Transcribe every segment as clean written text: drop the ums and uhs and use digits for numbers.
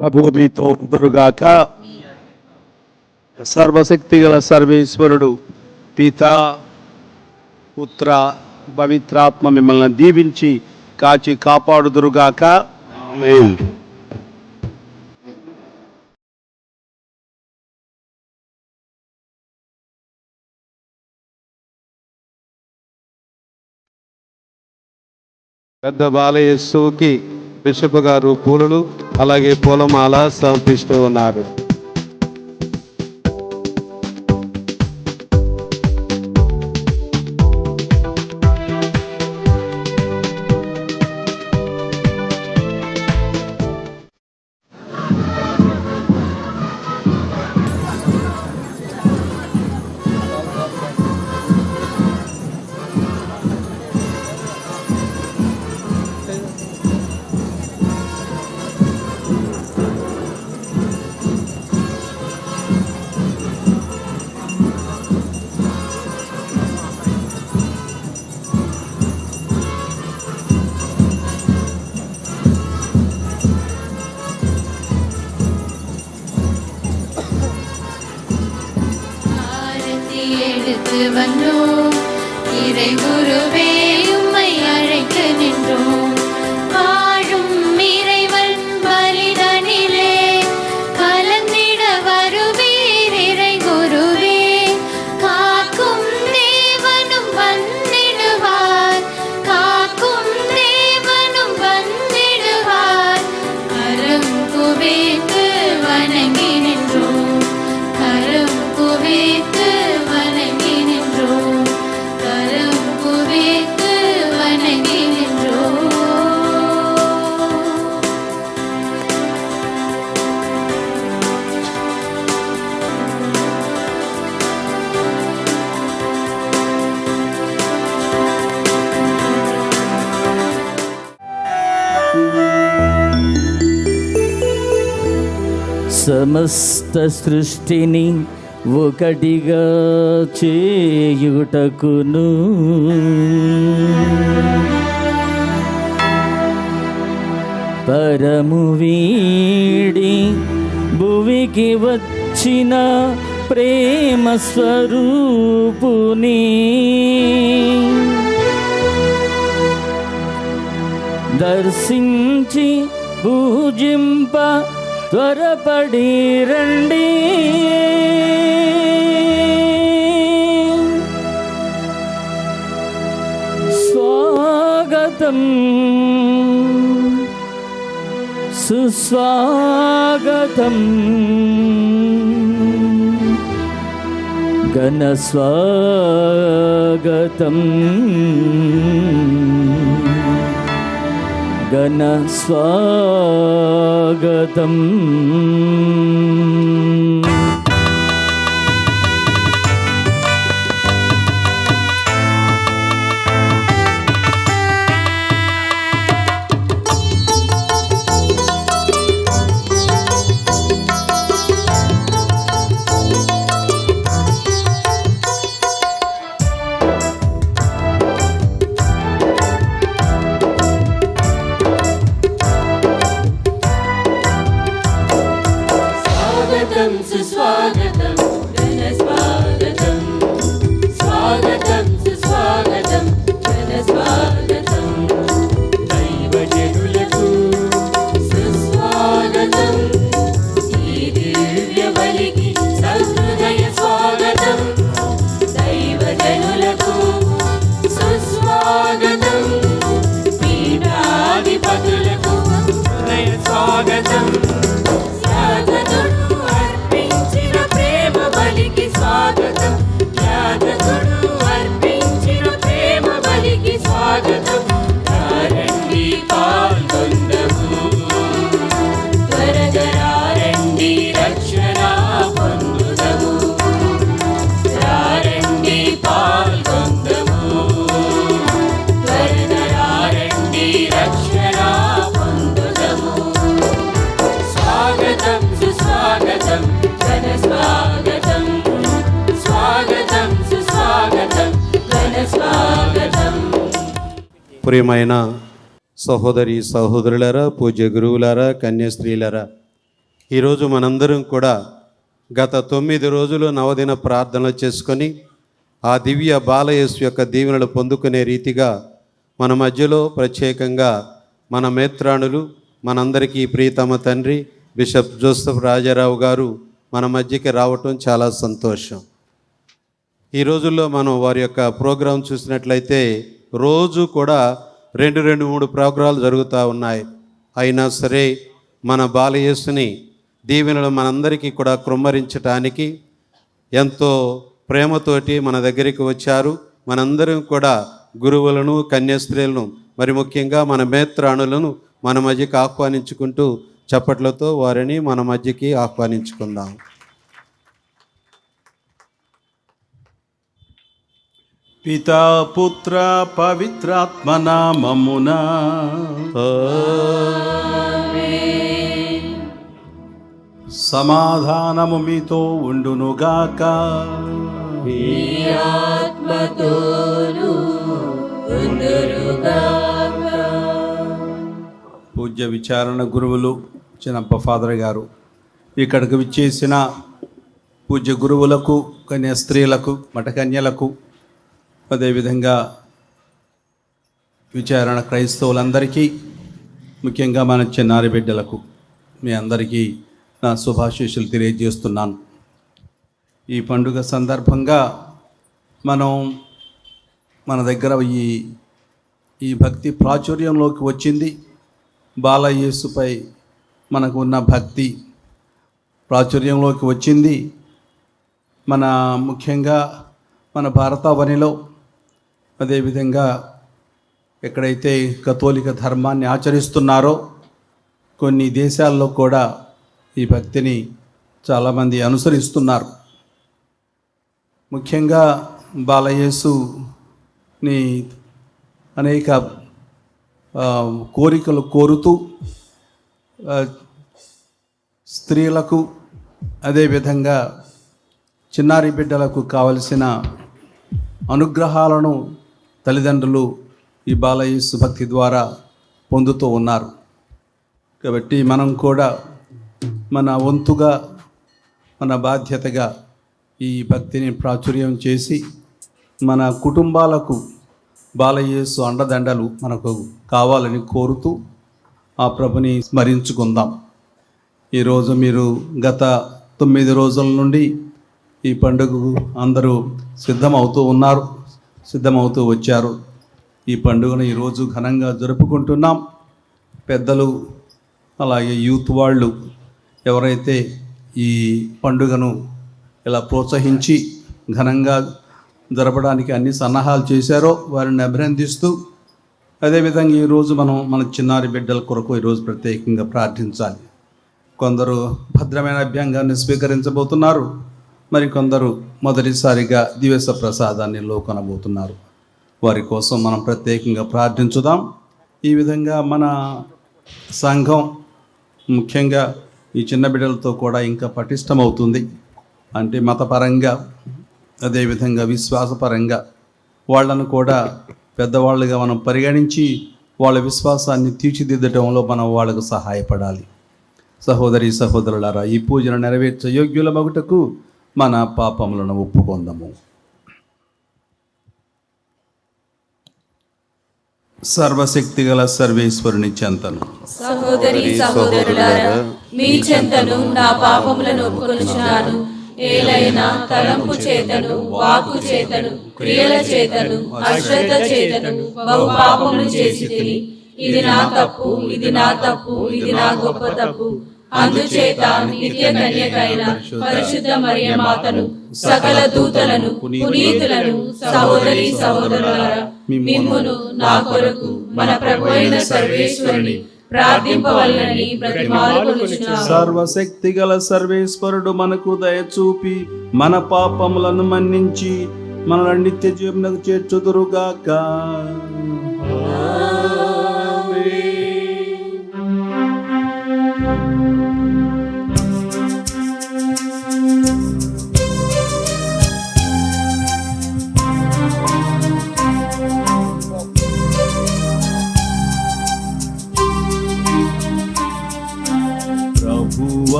ప్రభువు మీతో ఉండుగాక. సర్వశక్తి గల సర్వేశ్వరుడు పితా పుత్ర పవిత్రాత్మ మిమ్మల్ని దీవించి కాచి కాపాడుదురుగాక. ఆమేన్. పెద్ద బాలయేసుకి బిషప్ గారు పూలలు అలాగే పూలమాల సమర్పిస్తూ ఉన్నారు. இறை குருவே உம்மை அழைக்க நின்றோம். வாழும் இறைவன் பலிதனிலே கலந்திட வருவீர் இறை குருவே. காக்கும் தேவனும் வந்திடுவார், காக்கும் தேவனும் வந்திடுவார். கரம் குவித்து வணங்கி நின்றோம், கரம் குவித்து வணங்கி நின்றோம், கரம் குவித்து வணங்கி நின்றோம். సమస్త సృష్టిని ఒకటిగా చేయుటకును పరము వీడి భువికి వచ్చిన ప్రేమ స్వరూపుని దర్శించి పూజింప త్వరపడి రండి. స్వాగతం సుస్వాగతం ఘన స్వాగతం ఘన స్వాగతం. ప్రియమైన సహోదరి సహోదరులారా, పూజ్య గురువులారా, కన్యాస్త్రీలారా, ఈరోజు మనందరం కూడా గత 9 రోజులు నవదిన ప్రార్థనలు చేసుకొని ఆ దివ్య బాలయేసు యొక్క దీవెనలు పొందుకునే రీతిగా మన మధ్యలో ప్రత్యేకంగా మన మేత్రాణులు, మనందరికీ ప్రియతమ తండ్రి బిషప్ జోసెఫ్ రాజారావు గారు మన మధ్యకి రావటం చాలా సంతోషం. ఈ రోజుల్లో మనం వారి యొక్క ప్రోగ్రాం చూసినట్లయితే రోజు కూడా 2-3 ప్రోగ్రాలు జరుగుతూ ఉన్నాయి. అయినా సరే మన బాలయేసుని దీవెనలు మనందరికీ కూడా కృమ్మరించటానికి ఎంతో ప్రేమతోటి మన దగ్గరికి వచ్చారు. మనందరం కూడా గురువులను, కన్యాస్త్రీలను, మరి ముఖ్యంగా మన మేత్రాణులను మన మధ్యకి ఆహ్వానించుకుంటూ చప్పట్లతో వారిని మన మధ్యకి ఆహ్వానించుకుందాం. పితా పుత్ర పవిత్రాత్మ నామమున సమాధానము మీతో ఉండునుగాక. పూజ్య విచారణ గురువులు చిన్నప్ప ఫాదర్ గారు, ఇక్కడికి విచ్చేసిన పూజ్య గురువులకు, కన్యాస్త్రీలకు, మఠకన్యలకు, అదేవిధంగా విచారణ క్రైస్తవులందరికీ, ముఖ్యంగా మన చిన్నారి బిడ్డలకు మీ అందరికీ నా శుభాశీస్సులు తెలియజేస్తున్నాను. ఈ పండుగ సందర్భంగా మన దగ్గర ఈ భక్తి ప్రాచుర్యంలోకి వచ్చింది. బాలయేసుపై మనకు ఉన్న భక్తి ప్రాచుర్యంలోకి వచ్చింది. ముఖ్యంగా మన భారతావనిలో, అదేవిధంగా ఎక్కడైతే కథోలిక ధర్మాన్ని ఆచరిస్తున్నారో కొన్ని దేశాల్లో కూడా ఈ భక్తిని చాలామంది అనుసరిస్తున్నారు. ముఖ్యంగా బాలయేసుని అనేక కోరికలు కోరుతూ స్త్రీలకు, అదేవిధంగా చిన్నారి బిడ్డలకు కావలసిన అనుగ్రహాలను తల్లిదండ్రులు ఈ బాలయేసు భక్తి ద్వారా పొందుతూ ఉన్నారు. కాబట్టి మనం కూడా మన వంతుగా, మన బాధ్యతగా ఈ భక్తిని ప్రాచుర్యం చేసి మన కుటుంబాలకు బాలయేసు అండదండలు మనకు కావాలని కోరుతూ ఆ ప్రభుని స్మరించుకుందాం. ఈరోజు మీరు గత 9 రోజుల నుండి ఈ పండుగకు అందరూ సిద్ధమవుతూ వచ్చారు. ఈ పండుగను ఈరోజు ఘనంగా జరుపుకుంటున్నాం. పెద్దలు, అలాగే యూత్ వాళ్ళు ఎవరైతే ఈ పండుగను ఇలా ప్రోత్సహించి ఘనంగా జరపడానికి అన్ని సన్నాహాలు చేశారో వారిని అభినందిస్తూ, అదేవిధంగా ఈరోజు మన చిన్నారి బిడ్డల కొరకు ఈరోజు ప్రత్యేకంగా ప్రార్థించాలి. కొందరు భద్రమైన అభ్యంగాన్ని స్వీకరించబోతున్నారు, మరికొందరు మొదటిసారిగా దివస ప్రసాదాన్ని లోకొనబోతున్నారు. వారి కోసం మనం ప్రత్యేకంగా ప్రార్థించుదాం. ఈ విధంగా మన సంఘం ముఖ్యంగా ఈ చిన్న బిడ్డలతో కూడా ఇంకా పటిష్టమవుతుంది. అంటే మతపరంగా, అదేవిధంగా విశ్వాసపరంగా వాళ్ళను కూడా పెద్దవాళ్ళుగా మనం పరిగణించి వాళ్ళ విశ్వాసాన్ని తీర్చిదిద్దడంలో మనం వాళ్ళకు సహాయపడాలి. సహోదరి సహోదరులారా, ఈ పూజను నెరవేర్చే యోగ్యుల మగుటకు మన పాపములను ఒప్పుకొందాము. సర్వశక్తిగల సర్వేశ్వరుని చెంతను, సహోదరి సహోదరులారా, మీ చెంతను నా పాపములను ఒప్పుకొనుచున్నాను. ఏలైనా తలంపు చేతను, వాక్కు చేతను, క్రియల చేతను, అశ్రద్ధ చేతను బహు పాపములు చేసి తిని, ఇది నా తప్పు, ఇది నా గొప్ప తప్పు. అందుచేత నిత్య కన్యకైన పరిశుద్ధ మరియ మాతను, సకల దూతలను, పునీతులను, సహోదరి సహోదరులారా, మిమ్మును నా కొరకు మన ప్రభు అయిన సర్వేశ్వరుని ప్రార్థింపవలనని బ్రతిమాలుకొనుచున్నాను. సర్వశక్తిగల సర్వేశ్వరుడు మనకు దయచూపి మన పాపములను మన్నించి మన నిత్య జీవనకు చేర్చుదురుగాక.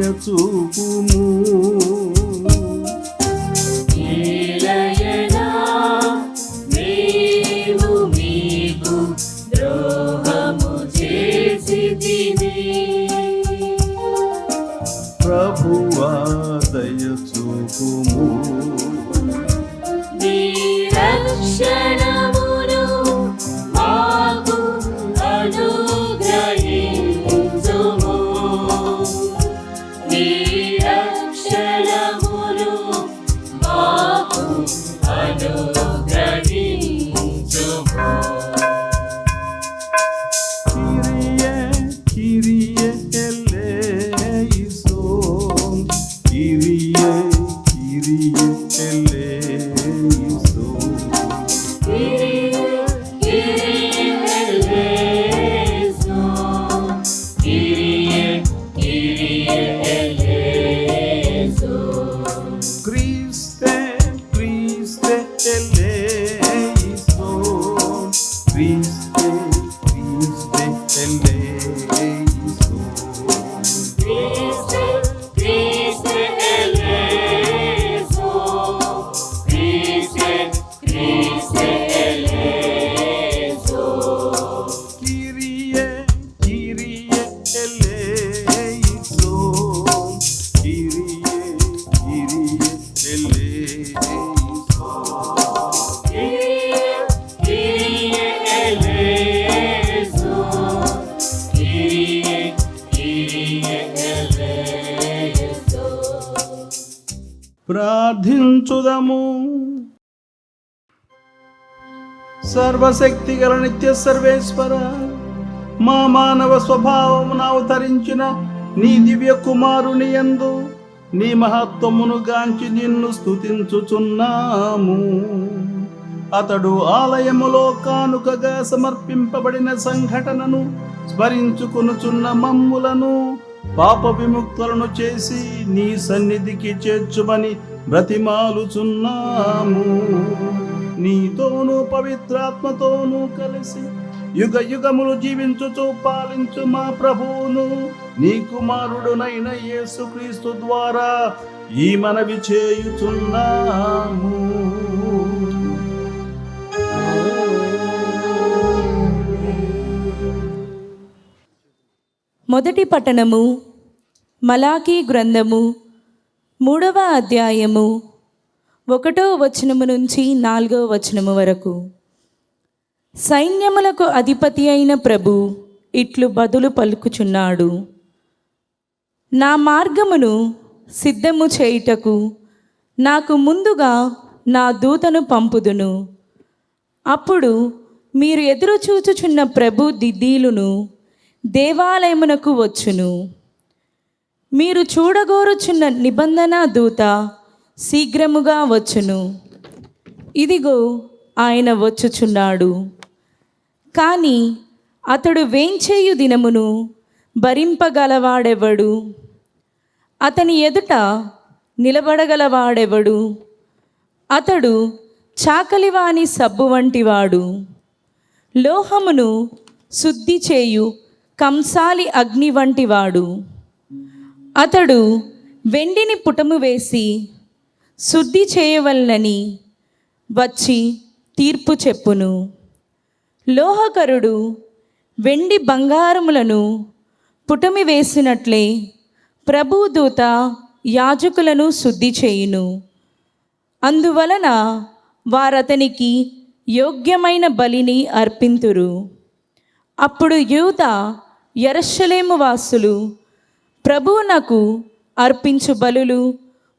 దయచూపుము. ఏలయనా మేము మీకు ద్రోహము చేసితిమి. ప్రభువా దయచూపుము. నీ రక్షణమును మాకు అనుగ్రహించుము. నీ రక్షణమును మాకు అనుగ్రహించుము. కిరియే కిరియే ఎల్లెయిసోన్. కిరియే కిరియే ఎల్లెయిసోన్. క్రీస్తే క్రీస్తే ఎల్లెయిసోన్. క్రీస్తే క్రీస్తే ఎల్లెయిసోన్. Kyrie, Kyrie eleison. Kyrie, Kyrie eleison. ప్రార్థించుదము. సర్వశక్తి గల నిత్య సర్వేశ్వర, మా మానవ స్వభావమును అవతరించిన నీ దివ్య కుమారుని యందు నీ మహత్వమును గాంచి నిన్ను స్తుతించుచున్నాము. అతడు ఆలయములో కానుకగా సమర్పింపబడిన సంఘటనను స్మరించుకొనుచున్న మమ్ములను పాప విముక్తులను చేసి నీ సన్నిధికి చేర్చుమని బ్రతిమాలుచున్నాము. నీతోనూ పవిత్రాత్మతోనూ కలిసి యుగ యుగములు జీవించుచు పాలించు మా ప్రభువును నీ కుమారుడునైన యేసుక్రీస్తు ద్వారా ఈ మనవి చేయుచున్నాము. మొదటి పట్టణము మలాకీ గ్రంథము 3వ అధ్యాయము 1వ వచనము నుంచి 4వ వచనము వరకు. సైన్యములకు అధిపతి అయిన ప్రభు ఇట్లు బదులు పలుకుచున్నాడు. నా మార్గమును సిద్ధము చేయుటకు నాకు ముందుగా నా దూతను పంపుదును. అప్పుడు మీరు ఎదురుచూచుచున్న ప్రభు దిద్దీలును దేవాలయమునకు వచ్చును. మీరు చూడగోరుచున్న నిబంధన దూత శీఘ్రముగా వచ్చును. ఇదిగో ఆయన వచ్చుచున్నాడు. కానీ అతడు వేంచేయు దినమును భరింపగలవాడెవడు? అతని ఎదుట నిలబడగలవాడెవడు? అతడు చాకలివాని సబ్బు వంటివాడు. లోహమును శుద్ధి చేయు కంసాలి అగ్ని వంటివాడు. అతడు వెండిని పుటము వేసి శుద్ధి చేయవలనని వచ్చి తీర్పు చెప్పును. లోహకరుడు వెండి బంగారములను పుటమి వేసినట్లే ప్రభుదూత యాజకులను శుద్ధి చేయును. అందువలన వారతనికి యోగ్యమైన బలిని అర్పింతురు. అప్పుడు యూదా యెరూషలేము వాసులు ప్రభువునకు అర్పించు బలులు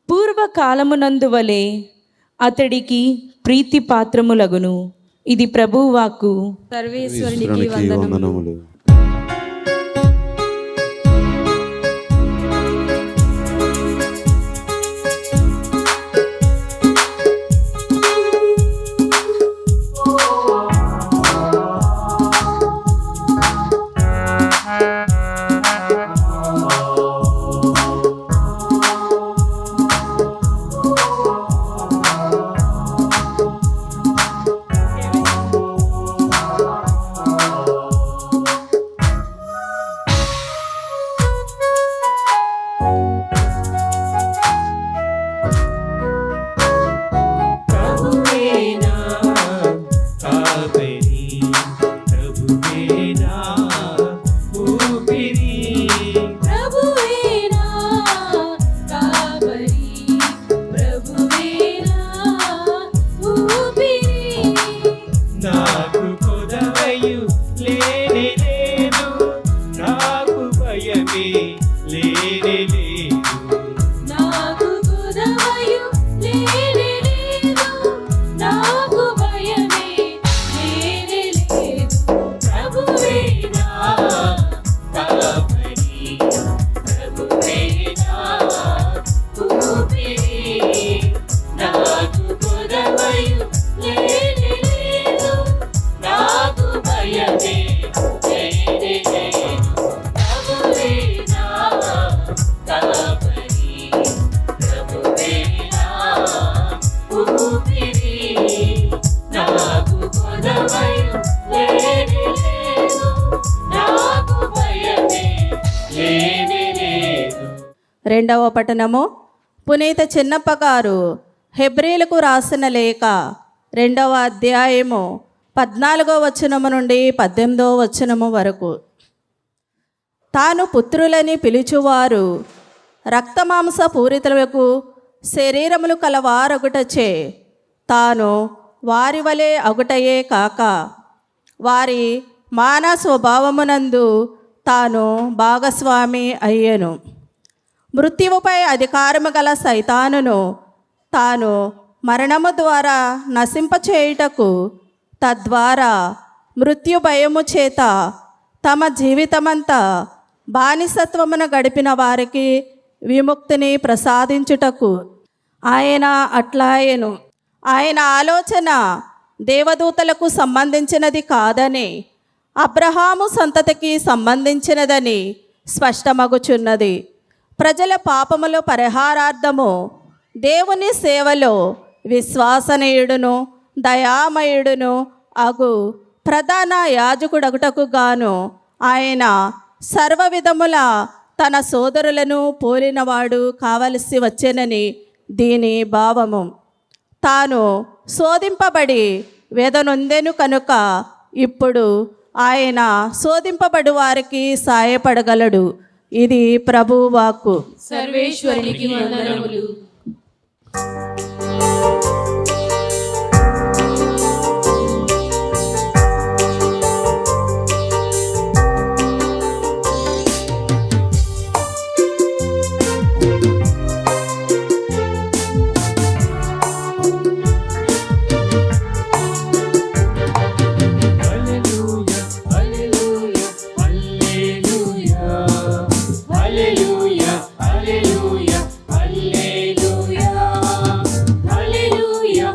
పూర్వకాలమునందువలే అతడికి ప్రీతి పాత్రములగును. ఇది ప్రభువు వాక్కు. సర్వేశ్వరునికి వందనములు. కొదవయు లేనే లేదు, నాకు భయమే లేనే లేదు. నాకు కుదవయు లేనే లేదు, నాకు భయమే లేనే లేదు. ప్రభువే నా కాపరి, ప్రభువే నా ఊపిరి. నాకు కుదవయు లేనే లేదు, నాకు భయమే లేనే లేదు. ప్రభువే నా కాపరి, ప్రభువే నా ఊపిరి. నాకు కొదవయు లేనే లేదు, నాకు భయమే లేనే లేదు. రెండవ పట్టణము పునీత చిన్నప్ప గారు హెబ్రీలకు రాసిన లేఖ 2వ అధ్యాయము 14వ వచనము నుండి 18వ వచనము వరకు. తాను పుత్రులని పిలుచువారు రక్తమాంస పూరితులకు శరీరములు కలవారొకటచే తాను వారి వలె అగుటయే కాక వారి మాన స్వభావమునందు తాను భాగస్వామి అయ్యెను. మృత్యువుపై అధికారము గల సైతానును తాను మరణము ద్వారా నశింపచేయుటకు తద్వారా మృత్యు భయము చేత తమ జీవితమంతా బానిసత్వమును గడిపిన వారికి విముక్తిని ప్రసాదించుటకు ఆయన అట్లాయెను. ఆయన ఆలోచన దేవదూతలకు సంబంధించినది కాదని, అబ్రహాము సంతతికి సంబంధించినదని స్పష్టమగుచున్నది. ప్రజల పాపముల పరిహారార్థము దేవుని సేవలో విశ్వాసనీయుడును దయామయుడును అగు ప్రధాన యాజకుడగుటకు గాను ఆయన సర్వ విధముల తన సోదరులను పోలినవాడు కావలసి వచ్చెనని దీని భావము. తాను శోధింపబడి వేదనొందెను కనుక ఇప్పుడు ఆయన శోధింపబడు వారికి సాయపడగలడు. ఇది ప్రభువు వాక్కు. సర్వేశ్వరునికి వందనములు. హల్లెలూయా, హల్లెలూయా, హల్లెలూయా. హల్లెలూయా, హల్లెలూయా, హల్లెలూయా. హల్లెలూయా,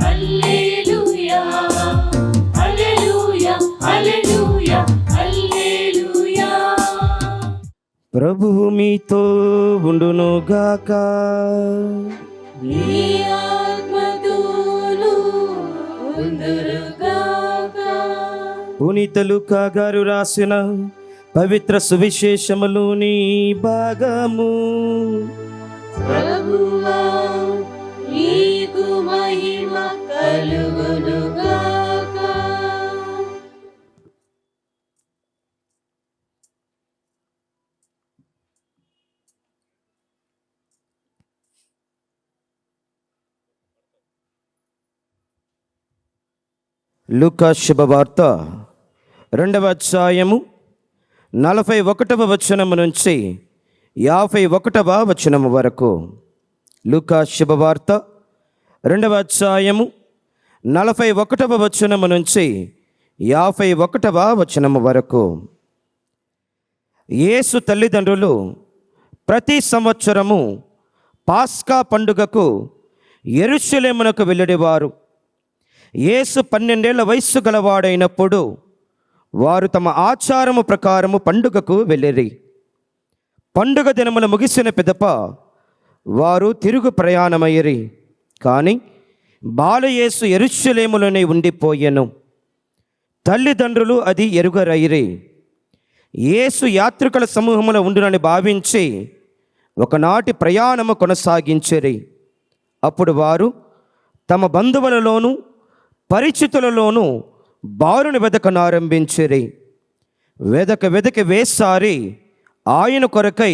హల్లెలూయా, హల్లెలూయా. హల్లెలూయా, హల్లెలూయా, హల్లెలూయా. ప్రభువు మీతో ఉండునుగాక. నీ ఆత్మతోనూ ఉందురుగాక. పునీత లూకా గారు రాసిన పవిత్ర సువిశేషములోని భాగము. ప్రభువా, నీకు మహిమ కలుగునుగాక. లూకా శుభవార్త 2వ అధ్యాయము 41వ వచనము నుంచి 51వ వచనము వరకు. లూకా శుభవార్త 2వ అధ్యాయము 41వ వచనము నుంచి 51వ వచనము వరకు. యేసు తల్లిదండ్రులు ప్రతి సంవత్సరము పాస్కా పండుగకు యెరూషలేమునకు వెళ్ళేవారు. యేసు 12 ఏళ్ల వయస్సు గలవాడైనప్పుడు వారు తమ ఆచారము ప్రకారము పండుగకు వెళ్ళిరి. పండుగ దినములు ముగిసిన పిదప వారు తిరుగు ప్రయాణమయ్యిరి. కానీ బాలయేసు యెరూషలేములోనే ఉండిపోయెను. తల్లిదండ్రులు అది ఎరుగరైరి. యేసు యాత్రికుల సమూహములో ఉండునని భావించి ఒకనాటి ప్రయాణము కొనసాగించిరి. అప్పుడు వారు తమ బంధువులలోనూ పరిచితులలోనూ బారుని వెదకనారంభించిరి. వెదక వేసారి ఆయన కొరకై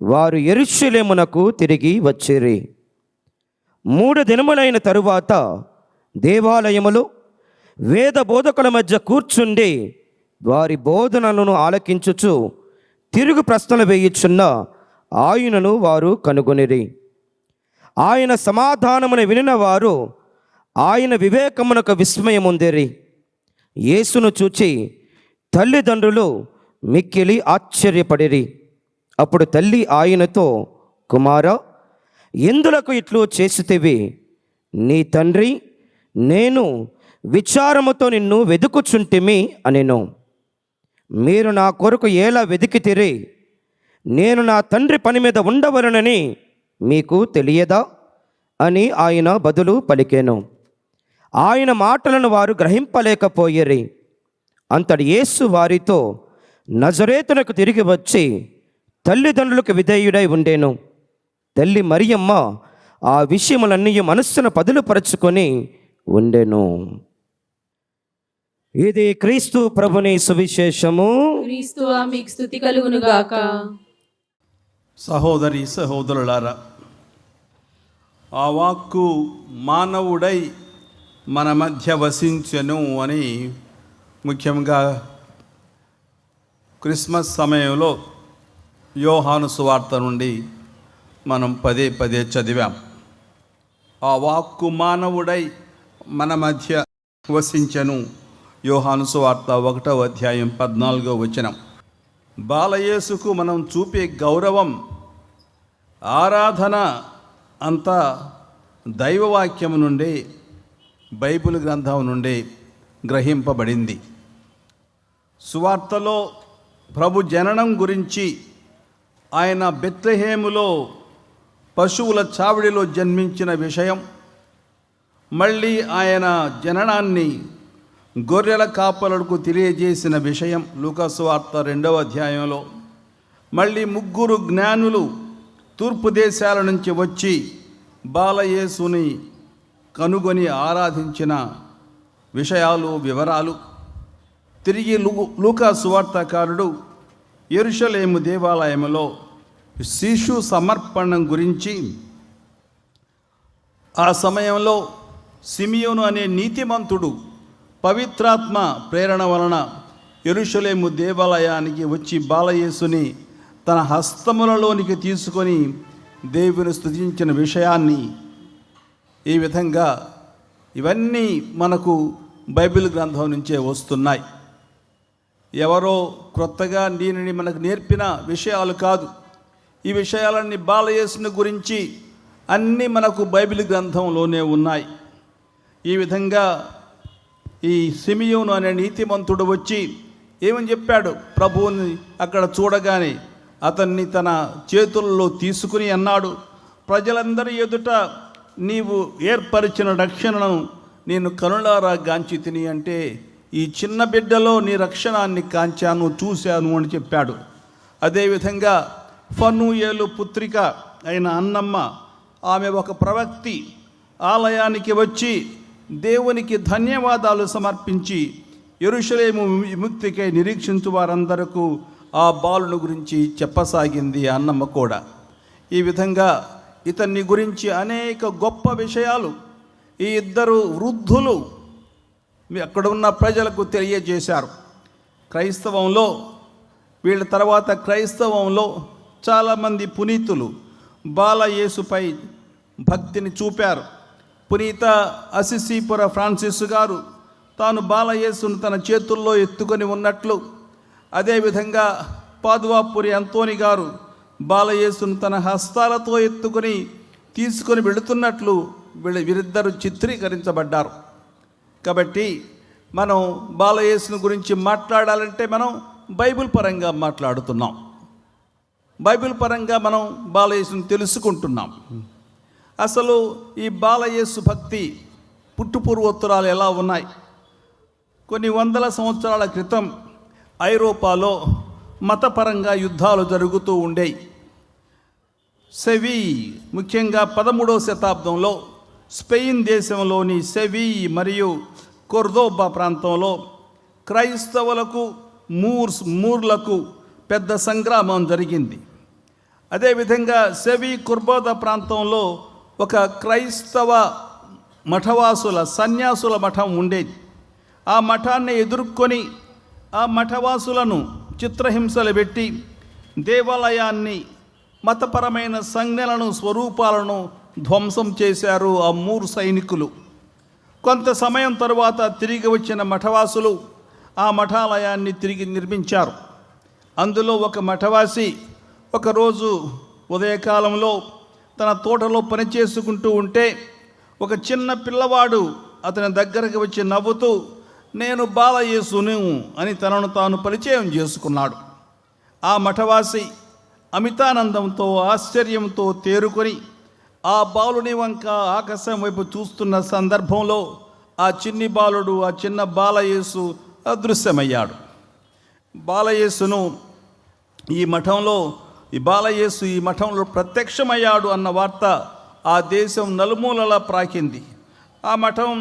వారు యెరూషలేమునకు తిరిగి వచ్చిరి. 3 దినములైన తరువాత దేవాలయములో వేద బోధకుల మధ్య కూర్చుండి వారి బోధనలను ఆలకించుచు తిరుగు ప్రశ్నలు వేయుచున్న ఆయనను వారు కనుగొనిరి. ఆయన సమాధానమును వినిన వారు ఆయన వివేకమునకు విస్మయముందిరి. యేసును చూచి తల్లిదండ్రులు మిక్కిలి ఆశ్చర్యపడిరి. అప్పుడు తల్లి ఆయనతో, కుమారా, ఎందులకు ఇట్లు చేసితివి? నీ తండ్రి నేను విచారముతో నిన్ను వెదుకుచుంటిమి అనెను. మీరు నా కొరకు ఎలా వెదికితిరి? నేను నా తండ్రి పని మీద ఉండవలనని మీకు తెలియదా అని ఆయన బదులు పలికెను. ఆయన మాటలను వారు గ్రహింపలేకపోయిరి. అంతటి యేసు వారితో నజరేతునకు తిరిగి వచ్చి తల్లిదండ్రులకు విధేయుడై ఉండెను. తల్లి మరియమ్మ ఆ విషయములన్నీ మనస్సును పదులుపరచుకొని ఉండెను. ఇది క్రీస్తు ప్రభుని సువిశేషము. క్రీస్తువా మీకు స్తుతి కలుగును గాక. సహోదరి సహోదరులారా, ఆ వాక్కు మానవుడై మన మధ్య వసించెను అని ముఖ్యంగా క్రిస్మస్ సమయంలో యోహాను సువార్త నుండి మనం పదే పదే చదివాం. ఆ వాక్కు మానవుడై మన మధ్య వసించెను. యోహాను సువార్త 1వ అధ్యాయం 14వ వచనం. బాలయేసుకు మనం చూపే గౌరవం, ఆరాధన అంతా దైవవాక్యం నుండి, బైబిల్ గ్రంథం నుండి గ్రహింపబడింది. సువార్తలో ప్రభు జననం గురించి, ఆయన బెత్లెహేములో పశువుల చావిడిలో జన్మించిన విషయం, మళ్ళీ ఆయన జననాన్ని గొర్రెల కాపరులకు తెలియజేసిన విషయం లూకా సువార్త 2వ అధ్యాయంలో, మళ్ళీ 3 జ్ఞానులు తూర్పు దేశాల నుంచి వచ్చి బాలయేసుని కనుగొని ఆరాధించిన విషయాలు, వివరాలు, తిరిగి లూకా సువార్తకారుడు యెరూషలేము దేవాలయంలో శిశు సమర్పణం గురించి, ఆ సమయంలో సిమియోను అనే నీతిమంతుడు పవిత్రాత్మ ప్రేరణ వలన యెరూషలేము దేవాలయానికి వచ్చి బాలయేసుని తన హస్తములలోనికి తీసుకొని దేవుని స్తుతించిన విషయాన్ని, ఈ విధంగా ఇవన్నీ మనకు బైబిల్ గ్రంథం నుంచే వస్తున్నాయి. ఎవరో క్రొత్తగా దీనిని మనకు నేర్పిన విషయాలు కాదు. ఈ విషయాలన్నీ బాలయేసుని గురించి అన్నీ మనకు బైబిల్ గ్రంథంలోనే ఉన్నాయి. ఈ విధంగా ఈ సిమియోను అనే నీతిమంతుడు వచ్చి ఏమని చెప్పాడు? ప్రభువుని అక్కడ చూడగానే అతన్ని తన చేతుల్లో తీసుకుని అన్నాడు, ప్రజలందరి ఎదుట నీవు ఏర్పరిచిన రక్షణను నేను కనులారా గాంచి తిని, అంటే ఈ చిన్న బిడ్డలో నీ రక్షణాన్ని కాంచాను, చూశాను అని చెప్పాడు. అదేవిధంగా ఫనూయేలు పుత్రిక అయిన అన్నమ్మ, ఆమె ఒక ప్రవక్తి, ఆలయానికి వచ్చి దేవునికి ధన్యవాదాలు సమర్పించి యెరూషలేము విముక్తికై నిరీక్షించు వారందరకు ఆ బాలుని గురించి చెప్పసాగింది అన్నమ్మ కూడా. ఈ విధంగా ఇతన్ని గురించి అనేక గొప్ప విషయాలు ఈ ఇద్దరు వృద్ధులు అక్కడ ఉన్న ప్రజలకు తెలియజేశారు. క్రైస్తవంలో వీళ్ళ తర్వాత క్రైస్తవంలో చాలామంది పునీతులు బాలయేసుపై భక్తిని చూపారు. పునీత అసిసిపుర ఫ్రాన్సిస్ గారు తాను బాలయేసును తన చేతుల్లో ఎత్తుకొని ఉన్నట్లు, అదేవిధంగా పాదువాపురి అంతోని గారు బాలయేసును తన హస్తాలతో ఎత్తుకొని తీసుకొని వెళుతున్నట్లు వీరిద్దరూ చిత్రీకరించబడ్డారు. కాబట్టి మనం బాలయేసును గురించి మాట్లాడాలంటే మనం బైబిల్ పరంగా మాట్లాడుతున్నాం. బైబిల్ పరంగా మనం బాలయేసును తెలుసుకుంటున్నాం. అసలు ఈ బాలయేసు భక్తి పుట్టుపూర్వోత్తరాలు ఎలా ఉన్నాయి? కొన్ని వందల సంవత్సరాల క్రితం ఐరోపాలో మతపరంగా యుద్ధాలు జరుగుతూ ఉండేవి. సెవీ, ముఖ్యంగా 13వ శతాబ్దంలో స్పెయిన్ దేశంలోని సెవీ మరియు కొర్దోబా ప్రాంతంలో క్రైస్తవులకు మూర్లకు పెద్ద సంగ్రామం జరిగింది. అదేవిధంగా సెవీ కొర్బోదా ప్రాంతంలో ఒక క్రైస్తవ మఠవాసుల సన్యాసుల మఠం ఉండేది. ఆ మఠాన్ని ఎదుర్కొని ఆ మఠవాసులను చిత్రహింసలు పెట్టి దేవాలయాన్ని, మతపరమైన సంజ్ఞలను, స్వరూపాలను ధ్వంసం చేశారు ఆ 3 సైనికులు. కొంత సమయం తరువాత తిరిగి వచ్చిన మఠవాసులు ఆ మఠాలయాన్ని తిరిగి నిర్మించారు. అందులో ఒక మఠవాసి ఒకరోజు ఉదయకాలంలో తన తోటలో పనిచేసుకుంటూ ఉంటే ఒక చిన్న పిల్లవాడు అతని దగ్గరకు వచ్చి నవ్వుతూ, నేను బాలయేసును అని తనను తాను పరిచయం చేసుకున్నాడు. ఆ మఠవాసి అమితానందంతో, ఆశ్చర్యంతో తేరుకొని ఆ బాలుని వంక ఆకాశం వైపు చూస్తున్న సందర్భంలో ఆ చిన్ని బాలుడు, ఆ చిన్న బాలయేసు అదృశ్యమయ్యాడు. బాలయేసును బాలయేసు ఈ మఠంలో ప్రత్యక్షమయ్యాడు అన్న వార్త ఆ దేశం నలుమూలలా ప్రాకింది. ఆ మఠం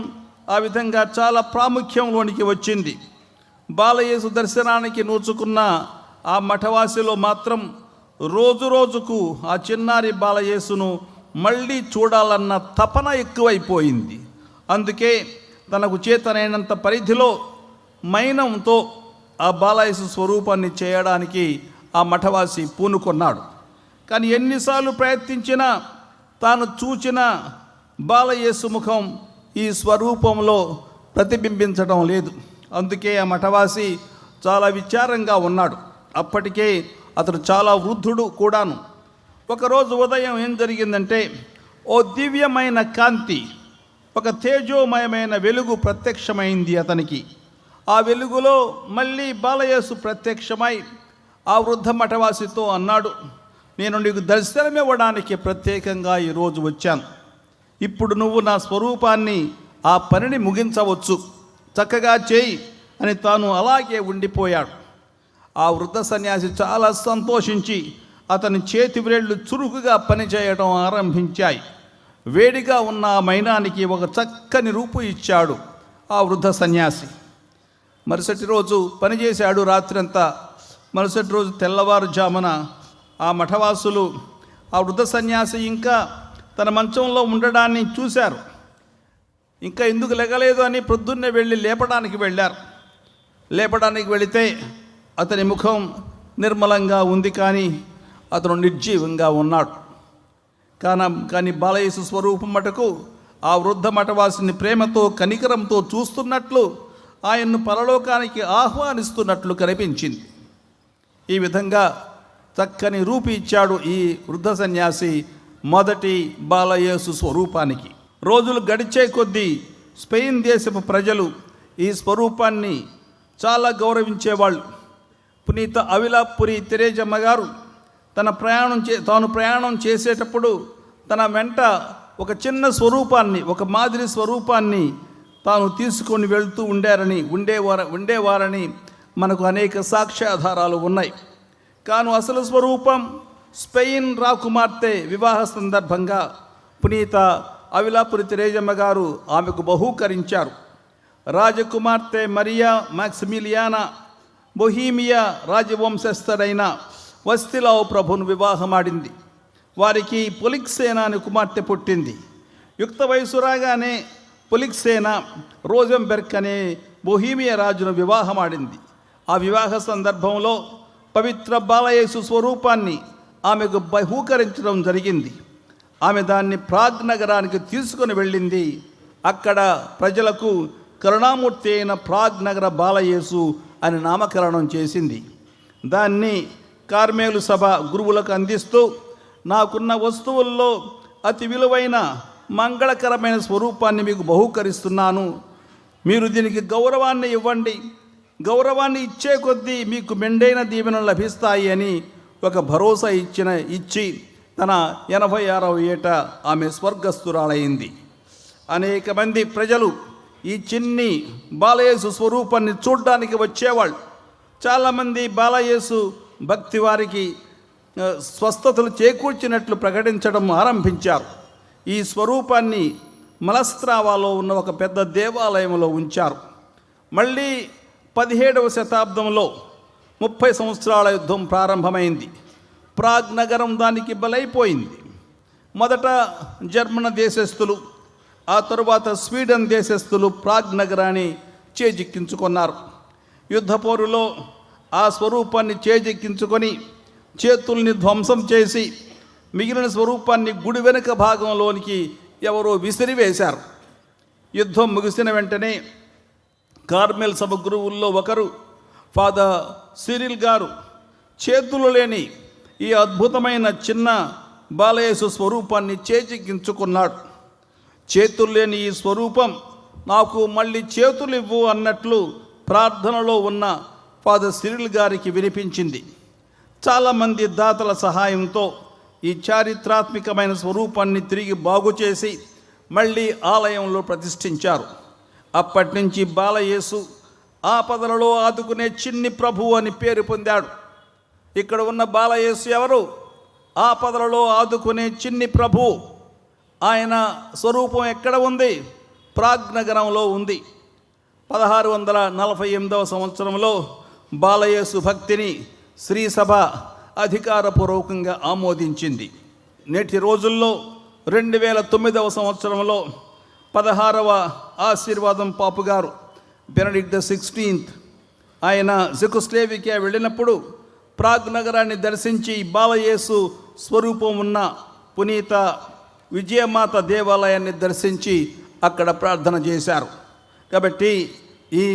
ఆ విధంగా చాలా ప్రాముఖ్యంలోనికి వచ్చింది. బాలయేసు దర్శనానికి నోచుకున్న ఆ మఠవాసిలో మాత్రం రోజు రోజుకు ఆ చిన్నారి బాలయేసును మళ్ళీ చూడాలన్న తపన ఎక్కువైపోయింది. అందుకే తనకు చేతనైనంత పరిధిలో మైనంతో ఆ బాలయేసు స్వరూపాన్ని చేయడానికి ఆ మఠవాసి పూనుకొన్నాడు. కానీ ఎన్నిసార్లు ప్రయత్నించినా తాను చూచిన బాలయేసు ముఖం ఈ స్వరూపంలో ప్రతిబింబించడం లేదు. అందుకే ఆ మఠవాసి చాలా విచారంగా ఉన్నాడు. అప్పటికే అతడు చాలా వృద్ధుడు కూడాను. ఒకరోజు ఉదయం ఏం జరిగిందంటే, ఓ దివ్యమైన కాంతి, ఒక తేజోమయమైన వెలుగు ప్రత్యక్షమైంది అతనికి. ఆ వెలుగులో మళ్ళీ బాలయేసు ప్రత్యక్షమై ఆ వృద్ధ మఠవాసితో అన్నాడు, నేను నీకు దర్శనమివ్వడానికి ప్రత్యేకంగా ఈరోజు వచ్చాను. ఇప్పుడు నువ్వు నా స్వరూపాన్ని, ఆ పనిని ముగించవచ్చు, చక్కగా చేయి అని తాను అలాగే ఉండిపోయాడు. ఆ వృద్ధ సన్యాసి చాలా సంతోషించి అతని చేతి వ్రేళ్ళు చురుకుగా పనిచేయడం ఆరంభించాయి. వేడిగా ఉన్న ఆ మైనానికి ఒక చక్కని రూపు ఇచ్చాడు ఆ వృద్ధ సన్యాసి. మరుసటి రోజు పనిచేశాడు రాత్రంతా. మరుసటి రోజు తెల్లవారుజామున ఆ మఠవాసులు ఆ వృద్ధ సన్యాసి ఇంకా తన మంచంలో ఉండడాన్ని చూశారు. ఇంకా ఎందుకు లెగలేదు అని ప్రొద్దున్నే వెళ్ళి లేపడానికి వెళ్ళారు. లేపడానికి వెళితే అతని ముఖం నిర్మలంగా ఉంది, కానీ అతను నిర్జీవంగా ఉన్నాడు. కానీ బాలయేసు స్వరూపం మటుకు ఆ వృద్ధ మఠవాసిని ప్రేమతో, కనికరంతో చూస్తున్నట్లు, ఆయన్ను పరలోకానికి ఆహ్వానిస్తున్నట్లు కనిపించింది. ఈ విధంగా చక్కని రూపు ఇచ్చాడు ఈ వృద్ధ సన్యాసి మొదటి బాలయేసు స్వరూపానికి. రోజులు గడిచే కొద్దీ స్పెయిన్ దేశపు ప్రజలు ఈ స్వరూపాన్ని చాలా గౌరవించేవాళ్ళు. పునీత అవిలాపురి తెరేజమ్మ గారు తాను ప్రయాణం చేసేటప్పుడు తన వెంట ఒక చిన్న స్వరూపాన్ని, ఒక మాదిరి స్వరూపాన్ని తాను తీసుకొని వెళ్తూ ఉండేవారని మనకు అనేక సాక్ష్యాధారాలు ఉన్నాయి. కాను అసలు స్వరూపం స్పెయిన్ రాకుమార్తె వివాహ సందర్భంగా పునీత అవిలాపురి తెరేజమ్మ గారు ఆమెకు బహూకరించారు. రాజకుమార్తె మరియా మ్యాక్సిమిలియానా బొహీమియా రాజవంశస్థుడైన వస్తిలావు ప్రభును వివాహమాడింది. వారికి పొలిక్సేనా అనే కుమార్తె పుట్టింది. యుక్త వయసు రాగానే పొలిక్సేనా రోజెంబెర్గ్ అనే బొహీమియా రాజును వివాహమాడింది. ఆ వివాహ సందర్భంలో పవిత్ర బాలయేసు స్వరూపాన్ని ఆమెకు బహూకరించడం జరిగింది. ఆమె దాన్ని ప్రాగ్ నగరానికి తీసుకుని వెళ్ళింది. అక్కడ ప్రజలకు కరుణామూర్తి అయిన ప్రాగ్ నగర బాలయేసు అని నామకరణం చేసింది. దాన్ని కార్మేలు సభ గురువులకు అందిస్తూ, నాకున్న వస్తువుల్లో అతి విలువైన మంగళకరమైన స్వరూపాన్ని మీకు బహూకరిస్తున్నాను, మీరు దీనికి గౌరవాన్ని ఇవ్వండి, గౌరవాన్ని ఇచ్చే కొద్దీ మీకు మెండైన దీవెనలు లభిస్తాయి అని ఒక భరోసా ఇచ్చి తన 86వ ఏట ఆమె స్వర్గస్థురాలైంది. అనేక మంది ప్రజలు ఈ చిన్ని బాలయేసు స్వరూపాన్ని చూడ్డానికి వచ్చేవాళ్ళు. చాలామంది బాలయేసు భక్తి వారికి స్వస్థతలు చేకూర్చినట్లు ప్రకటించడం ఆరంభించారు. ఈ స్వరూపాన్ని మలస్త్రావాలో ఉన్న ఒక పెద్ద దేవాలయంలో ఉంచారు. మళ్ళీ 17వ శతాబ్దంలో 30 సంవత్సరాల యుద్ధం ప్రారంభమైంది. ప్రాగ్ నగరం దానికి బలైపోయింది. మొదట జర్మన్ దేశస్థులు, ఆ తరువాత స్వీడన్ దేశస్థులు ప్రాగ్ నగరాన్ని చేజిక్కించుకున్నారు. యుద్ధ పోరులో ఆ స్వరూపాన్ని చేజిక్కించుకొని చేతుల్ని ధ్వంసం చేసి మిగిలిన స్వరూపాన్ని గుడి వెనుక భాగంలోనికి ఎవరో విసిరివేశారు. యుద్ధం ముగిసిన వెంటనే కార్మెల్ సభ గురువుల్లో ఒకరు ఫాదర్ సిరిల్ గారు చేతులు లేని ఈ అద్భుతమైన చిన్న బాలయేసు స్వరూపాన్ని చేజిక్కించుకున్నాడు. చేతులు లేని ఈ స్వరూపం నాకు మళ్ళీ చేతులు ఇవ్వు అన్నట్లు ప్రార్థనలో ఉన్న ఫాదర్ సిరిల్ గారికి వినిపించింది. చాలామంది దాతల సహాయంతో ఈ చారిత్రాత్మకమైన స్వరూపాన్ని తిరిగి బాగు చేసి మళ్ళీ ఆలయంలో ప్రతిష్ఠించారు. అప్పటి నుంచి బాలయేసు ఆపదలలో ఆదుకునే చిన్ని ప్రభువు అని పేరు పొందాడు. ఇక్కడ ఉన్న బాలయేసు ఎవరు? ఆపదలలో ఆదుకునే చిన్ని ప్రభు. ఆయన స్వరూపం ఎక్కడ ఉంది? ప్రాగ్ నగరంలో ఉంది. 1648 సంవత్సరంలో బాలయేసు భక్తిని శ్రీసభ అధికారపూర్వకంగా ఆమోదించింది. నేటి రోజుల్లో 2009 సంవత్సరంలో 16వ ఆశీర్వాదం పాపు గారు బెనడిక్ట్ 16 ఆయన జెకోస్లోవేకియా వెళ్ళినప్పుడు ప్రాగ్ నగరాన్ని దర్శించి బాలయేసు స్వరూపం ఉన్న పునీత విజయమాత దేవాలయాన్ని దర్శించి అక్కడ ప్రార్థన చేశారు. కాబట్టి ఈ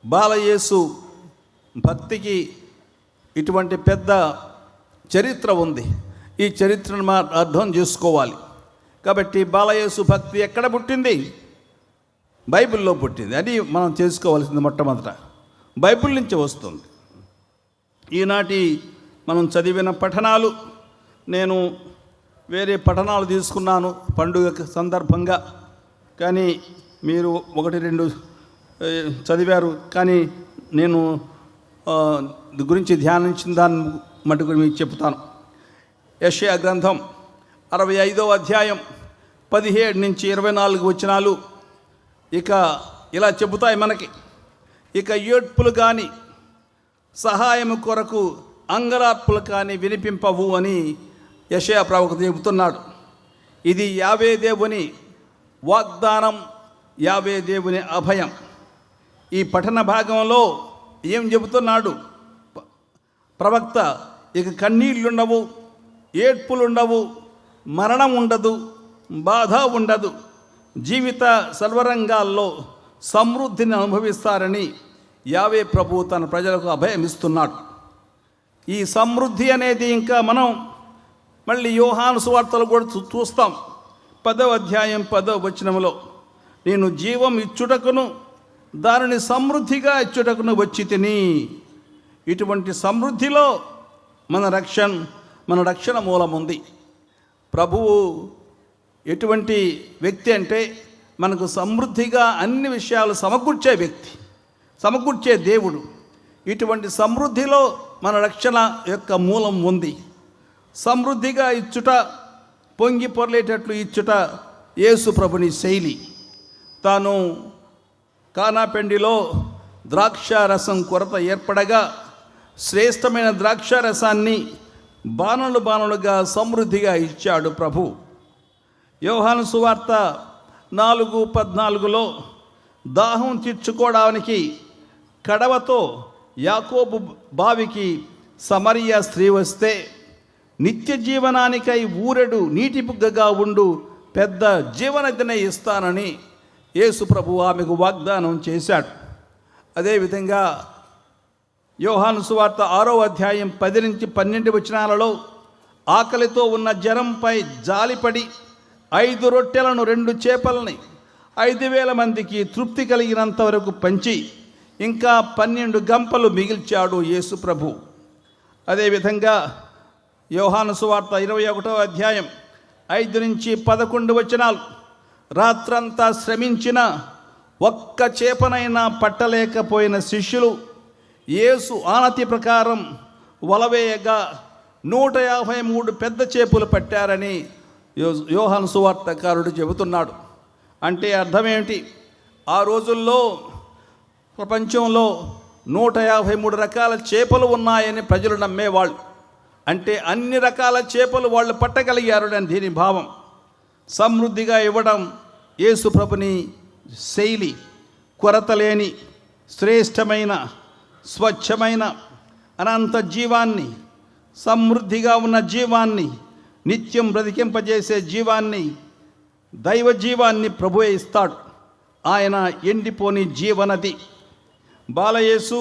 బాలయేసు భక్తికి ఇటువంటి పెద్ద చరిత్ర ఉంది. ఈ చరిత్రను మనం అర్థం చేసుకోవాలి. కాబట్టి బాలయేసు భక్తి ఎక్కడ పుట్టింది? బైబిల్లో పుట్టింది. అది మనం చేసుకోవాల్సింది. మొట్టమొదట బైబిల్ నుంచి వస్తుంది. ఈనాటి మనం చదివిన పఠనాలు, నేను వేరే పఠనాలు తీసుకున్నాను పండుగ సందర్భంగా, కానీ మీరు 1-2 చదివారు. కానీ నేను గురించి ధ్యానించిన దాని మటుకు మీకు చెప్తాను. యెషయా గ్రంథం 65వ అధ్యాయం 17 నుంచి 24 వచనాలు ఇక ఇలా చెబుతాయి మనకి. ఇక ఏడ్పులు కానీ సహాయం కొరకు అంగలార్పులు కానీ వినిపింపవు అని యెషయా ప్రవక్త చెబుతున్నాడు. ఇది యావే దేవుని వాగ్దానం, యావే దేవుని అభయం. ఈ పఠన భాగంలో ఏం చెబుతున్నాడు ప్రవక్త? ఇక కన్నీళ్లుండవు, ఏడ్పులుండవు, మరణం ఉండదు, బాధ ఉండదు, జీవిత సర్వరంగాల్లో సమృద్ధిని అనుభవిస్తారని యావే ప్రభు తన ప్రజలకు అభయమిస్తున్నాడు. ఈ సమృద్ధి అనేది ఇంకా మనం మళ్ళీ యోహాను సువార్తలు కూడా చూస్తాం. 10వ అధ్యాయం 10వ వచనంలో నేను జీవం ఇచ్చుటకును దానిని సమృద్ధిగా ఇచ్చుటకును వచ్చి తిని. ఇటువంటి సమృద్ధిలో మన రక్షణ మూలం ఉంది. ప్రభువు ఎటువంటి వ్యక్తి అంటే మనకు సమృద్ధిగా అన్ని విషయాలు సమకూర్చే వ్యక్తి, సమకూర్చే దేవుడు. ఇటువంటి సమృద్ధిలో మన రక్షణ యొక్క మూలం ఉంది. సమృద్ధిగా ఇచ్చుట, పొంగి పొర్లేటట్లు ఇచ్చుట యేసు ప్రభుని శైలి. తాను కానాపెండిలో ద్రాక్షారసం కొరత ఏర్పడగా శ్రేష్టమైన ద్రాక్షారసాన్ని బాణలుగా సమృద్ధిగా ఇచ్చాడు ప్రభు. యోహాను సువార్త 4:14లో దాహం తీర్చుకోవడానికి కడవతో యాకోబు బావికి సమరియా స్త్రీ వస్తే నిత్య జీవనానికై ఊరెడు నీటి బుగ్గగా ఉండు పెద్ద జీవనదినే ఇస్తానని యేసు ప్రభు ఆమెకు వాగ్దానం చేశాడు. అదేవిధంగా యోహాను సువార్త 6వ అధ్యాయం 10 నుంచి 12 వచనాలలో ఆకలితో ఉన్న జనంపై జాలిపడి 5 రొట్టెలను 2 చేపలని 5,000 మందికి తృప్తి కలిగినంత వరకు పంచి ఇంకా 12 గంపలు మిగిల్చాడు యేసు ప్రభు. అదేవిధంగా యోహాను సువార్త 21వ అధ్యాయం 5 నుంచి 11 వచనాలు రాత్రంతా శ్రమించిన ఒక్క చేపనైనా పట్టలేకపోయిన శిష్యులు యేసు ఆనతి ప్రకారం వలవేయగా 153 పెద్ద చేపలు పట్టారని యోహాను సువార్తకారుడు చెబుతున్నాడు. అంటే అర్థమేమిటి? ఆ రోజుల్లో ప్రపంచంలో 153 రకాల చేపలు ఉన్నాయని ప్రజలు నమ్మేవాళ్ళు. అంటే అన్ని రకాల చేపలు వాళ్ళు పట్టగలిగారు అని దీని భావం. సమృద్ధిగా ఇవ్వడం యేసు ప్రభుని శైలి. కొరతలేని శ్రేష్టమైన స్వచ్ఛమైన అనంత జీవాన్ని, సమృద్ధిగా ఉన్న జీవాన్ని, నిత్యం బ్రతికింపజేసే జీవాన్ని, దైవ జీవాన్ని ప్రభువే ఇస్తాడు. ఆయన ఎండిపోని జీవనది. బాలయేసు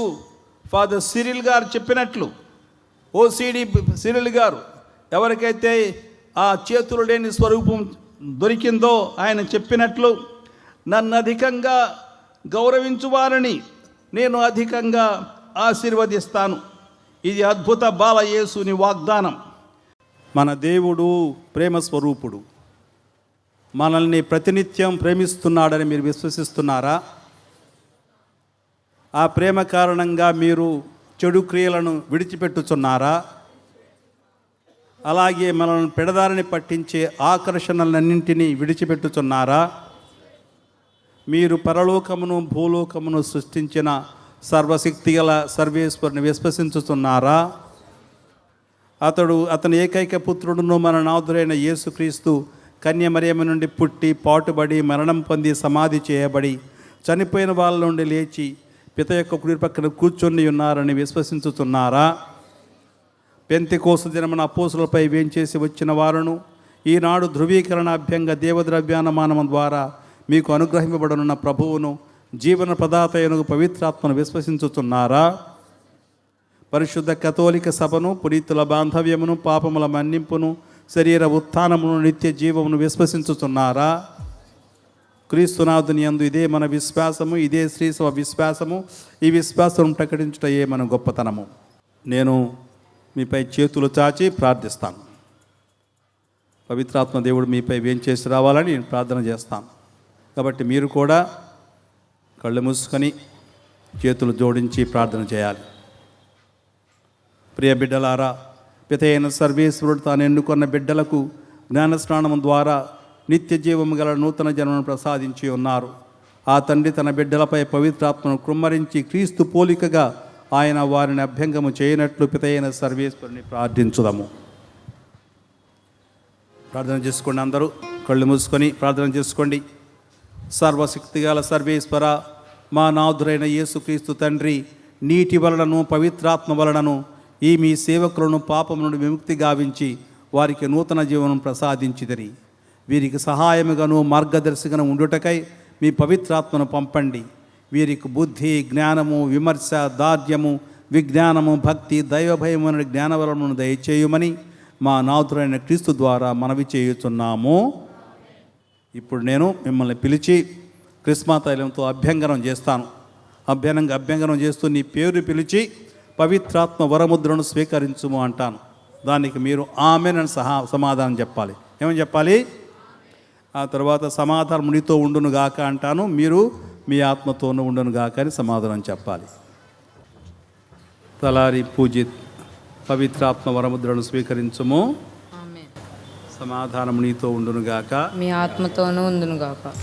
ఫాదర్ సిరిల్ గారు చెప్పినట్లు, ఓసిడి సిరిల్ గారు ఎవరికైతే ఆ చేతులు లేని స్వరూపం దొరికిందో ఆయన చెప్పినట్లు, నన్ను అధికంగా గౌరవించువారని నేను అధికంగా ఆశీర్వదిస్తాను. ఇది అద్భుత బాలయేసుని వాగ్దానం. మన దేవుడు ప్రేమ స్వరూపుడు. మనల్ని ప్రతినిత్యం ప్రేమిస్తున్నాడని మీరు విశ్వసిస్తున్నారా? ఆ ప్రేమ కారణంగా మీరు చెడు క్రియలను విడిచిపెట్టుచున్నారా? అలాగే మనల్ని పెడదారిని పట్టించే ఆకర్షణలన్నింటినీ విడిచిపెట్టుచున్నారా? మీరు పరలోకమును భూలోకమును సృష్టించిన సర్వశక్తిగల సర్వేశ్వరుని విశ్వసించుతున్నారా? అతని ఏకైక పుత్రుడును మన నాథుడైన యేసుక్రీస్తు కన్యమరియమ నుండి పుట్టి, పాటుబడి, మరణం పొంది, సమాధి చేయబడి, చనిపోయిన వాళ్ళ నుండి లేచి పిత యొక్క కుడి పక్కన కూర్చొని ఉన్నారని విశ్వసించుతున్నారా? పెంతెకోస్తు దినమున అపోస్తులపై వేంచేసి వచ్చిన వారును ఈనాడు ధృవీకరణ అభ్యంగా దేవద్రవ్యానమానం ద్వారా మీకు అనుగ్రహింపబడనున్న ప్రభువును, జీవన ప్రదాత అయిన పవిత్రాత్మను విశ్వసించుతున్నారా? పరిశుద్ధ కథోలిక సభను, పునీతుల బాంధవ్యమును, పాపముల మన్నింపును, శరీర ఉత్థానమును, నిత్య జీవమును విశ్వసించుతున్నారా? క్రీస్తునాథుని యందు ఇదే మన విశ్వాసము, ఇదే శ్రీసభ విశ్వాసము. ఈ విశ్వాసం ప్రకటించుటయే మన గొప్పతనము. నేను మీపై చేతులు చాచి ప్రార్థిస్తాను. పవిత్రాత్మ దేవుడు మీపై వేంచేసి రావాలని నేను ప్రార్థన చేస్తాను. కాబట్టి మీరు కూడా కళ్ళు మూసుకొని చేతులు జోడించి ప్రార్థన చేయాలి. ప్రియ బిడ్డలారా, పిత అయిన సర్వేశ్వరుడు తాను ఎన్నుకున్న బిడ్డలకు జ్ఞానస్నానం ద్వారా నిత్య జీవము గల నూతన జన్మను ప్రసాదించి ఉన్నారు. ఆ తండ్రి తన బిడ్డలపై పవిత్రాత్మను కృమ్మరించి క్రీస్తు పోలికగా ఆయన వారిని అభ్యంగము చేయనట్లు పిత అయిన సర్వేశ్వరుని ప్రార్థించుదాము. ప్రార్థన చేసుకోండి. అందరూ కళ్ళు మూసుకొని ప్రార్థన చేసుకోండి. సర్వశక్తిగల సర్వేశ్వర, మా నాథుడైన యేసుక్రీస్తు తండ్రి, నీటి వలనను పవిత్రాత్మ వలనను ఈ మీ సేవకులను పాపం నుండి విముక్తి గావించి వారికి నూతన జీవనం ప్రసాదించిదిరి. వీరికి సహాయముగాను మార్గదర్శకను ఉండుటకై మీ పవిత్రాత్మను పంపండి. వీరికి బుద్ధి, జ్ఞానము, విమర్శ, దార్ఢ్యము, విజ్ఞానము, భక్తి, దైవభయము అనే జ్ఞానవరమును దయచేయమని మా నాథుడైన క్రీస్తు ద్వారా మనవి చేయుచున్నాము. ఇప్పుడు నేను మిమ్మల్ని పిలిచి క్రిస్మా తైలంతో అభ్యంగనం చేస్తాను. అభ్యంగనం చేస్తూ నీ పేరు పిలిచి పవిత్రాత్మ వరముద్రను స్వీకరించుము అంటాను. దానికి మీరు ఆమెన్ అని సమాధానం చెప్పాలి. ఏమని చెప్పాలి? ఆ తర్వాత సమాధానం నీతో ఉండును గాక అంటాను. మీరు మీ ఆత్మతోనూ ఉండును గాక అని సమాధానం చెప్పాలి. తలారి పూజిత్ పవిత్రాత్మ వరముద్రను స్వీకరించుము. సమాధానం నీతో ఉండును గాక, మీ ఆత్మతోనూ ఉండును గాక.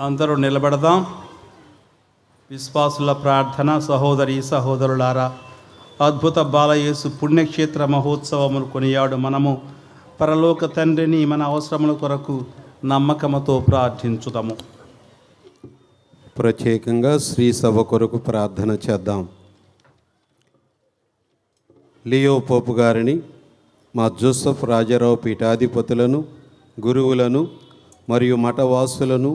అందరూ నిలబడదాం. విశ్వాసుల ప్రార్థన. సహోదరి సహోదరులారా, అద్భుత బాలయేసు పుణ్యక్షేత్ర మహోత్సవములు కొనియాడు మనము పరలోక తండ్రిని మన అవసరముల కొరకు నమ్మకముతో ప్రార్థించుదాము. ప్రత్యేకంగా శ్రీ సభ కొరకు ప్రార్థన చేద్దాం. లియో పోపు గారిని, మా జోసెఫ్ రాజారావు పీఠాధిపతులను, గురువులను మరియు మఠవాసులను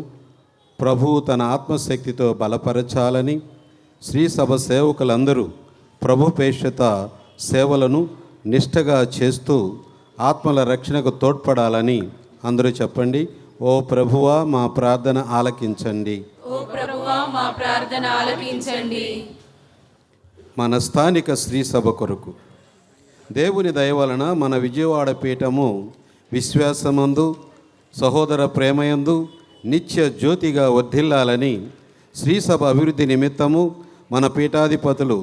ప్రభువు తన ఆత్మశక్తితో బలపరచాలని, శ్రీ సభ సేవకులందరూ ప్రభుపేక్షత సేవలను నిష్ఠగా చేస్తూ ఆత్మల రక్షణకు తోడ్పడాలని అందరూ చెప్పండి. ఓ ప్రభువా మా ప్రార్థన ఆలకించండి. ఓ ప్రభువా మా ప్రార్థన ఆలకించండి. మన స్థానిక శ్రీ సభ కొరకు దేవుని దయ వలన మన విజయవాడ పీఠము విశ్వాసమందు, సహోదర ప్రేమయందు నిత్య జ్యోతిగా వర్ధిల్లాలని శ్రీసభ అభివృద్ధి నిమిత్తము మన పీఠాధిపతులు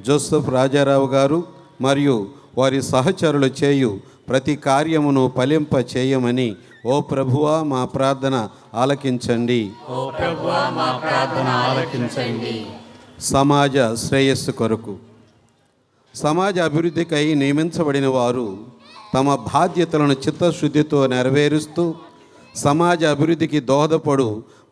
జోసెఫ్ రాజారావు గారు మరియు వారి సహచరులు చేయు ప్రతి కార్యమును ఫలింప చేయమని ఓ ప్రభువా మా ప్రార్థన ఆలకించండి. ఓ ప్రభువా మా ప్రార్థన ఆలకించండి. సమాజ శ్రేయస్సు కొరకు సమాజ అభివృద్ధికై నియమించబడిన వారు తమ బాధ్యతలను చిత్తశుద్ధితో నెరవేరుస్తూ సమాజ అభివృద్ధికి దోహదపడు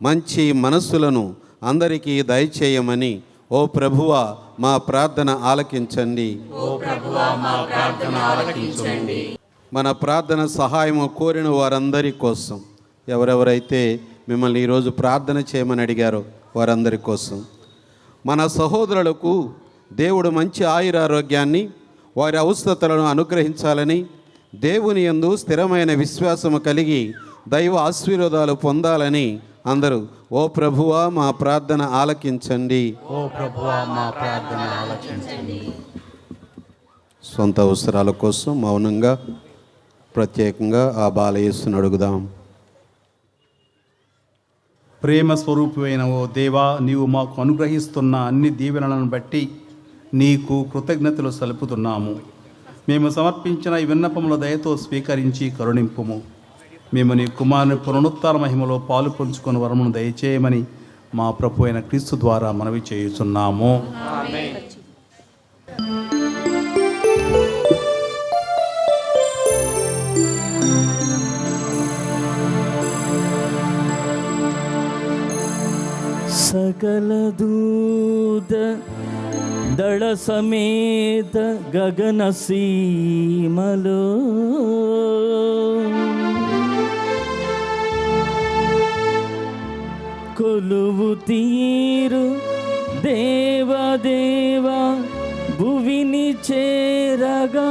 మంచి మనస్సులను అందరికీ దయచేయమని ఓ ప్రభువా మా ప్రార్థన ఆలకించండి. ఓ ప్రభువా మా ప్రార్థన ఆలకించండి. మన ప్రార్థన సహాయము కోరిన వారందరి కోసం, ఎవరెవరైతే మిమ్మల్ని ఈరోజు ప్రార్థన చేయమని అడిగారో వారందరి కోసం, మన సహోదరులకు దేవుడు మంచి ఆయురారోగ్యాన్ని, వారి అవసరతలను అనుగ్రహించాలని, దేవుని యందు స్థిరమైన విశ్వాసము కలిగి దైవ ఆశీర్వాదాలు పొందాలని అందరూ ఓ ప్రభువా మా ప్రార్థన ఆలకించండి. ఓ ప్రభువా మా ప్రార్థన ఆలకించండి. సొంత అవసరాల కోసం మౌనంగా ప్రత్యేకంగా ఆ బాలయేసుని అడుగుదాం. ప్రేమ స్వరూపమైన ఓ దేవా, నీవు మాకు అనుగ్రహిస్తున్న అన్ని దీవెనలను బట్టి నీకు కృతజ్ఞతలు సలుపుతున్నాము. మేము సమర్పించిన ఈ విన్నపముల దయతో స్వీకరించి కరుణింపుము. మేము నీ కుమారుని పునరుత్థాన మహిమలో పాలు పంచుకొని వరమును దయచేయమని మా ప్రభు అయిన క్రీస్తు ద్వారా మనవి చేయుచున్నాము. సకల దూత దళ సమేత గగన సీమలో కొలువు తీరు దేవదేవ భువిని చేరగా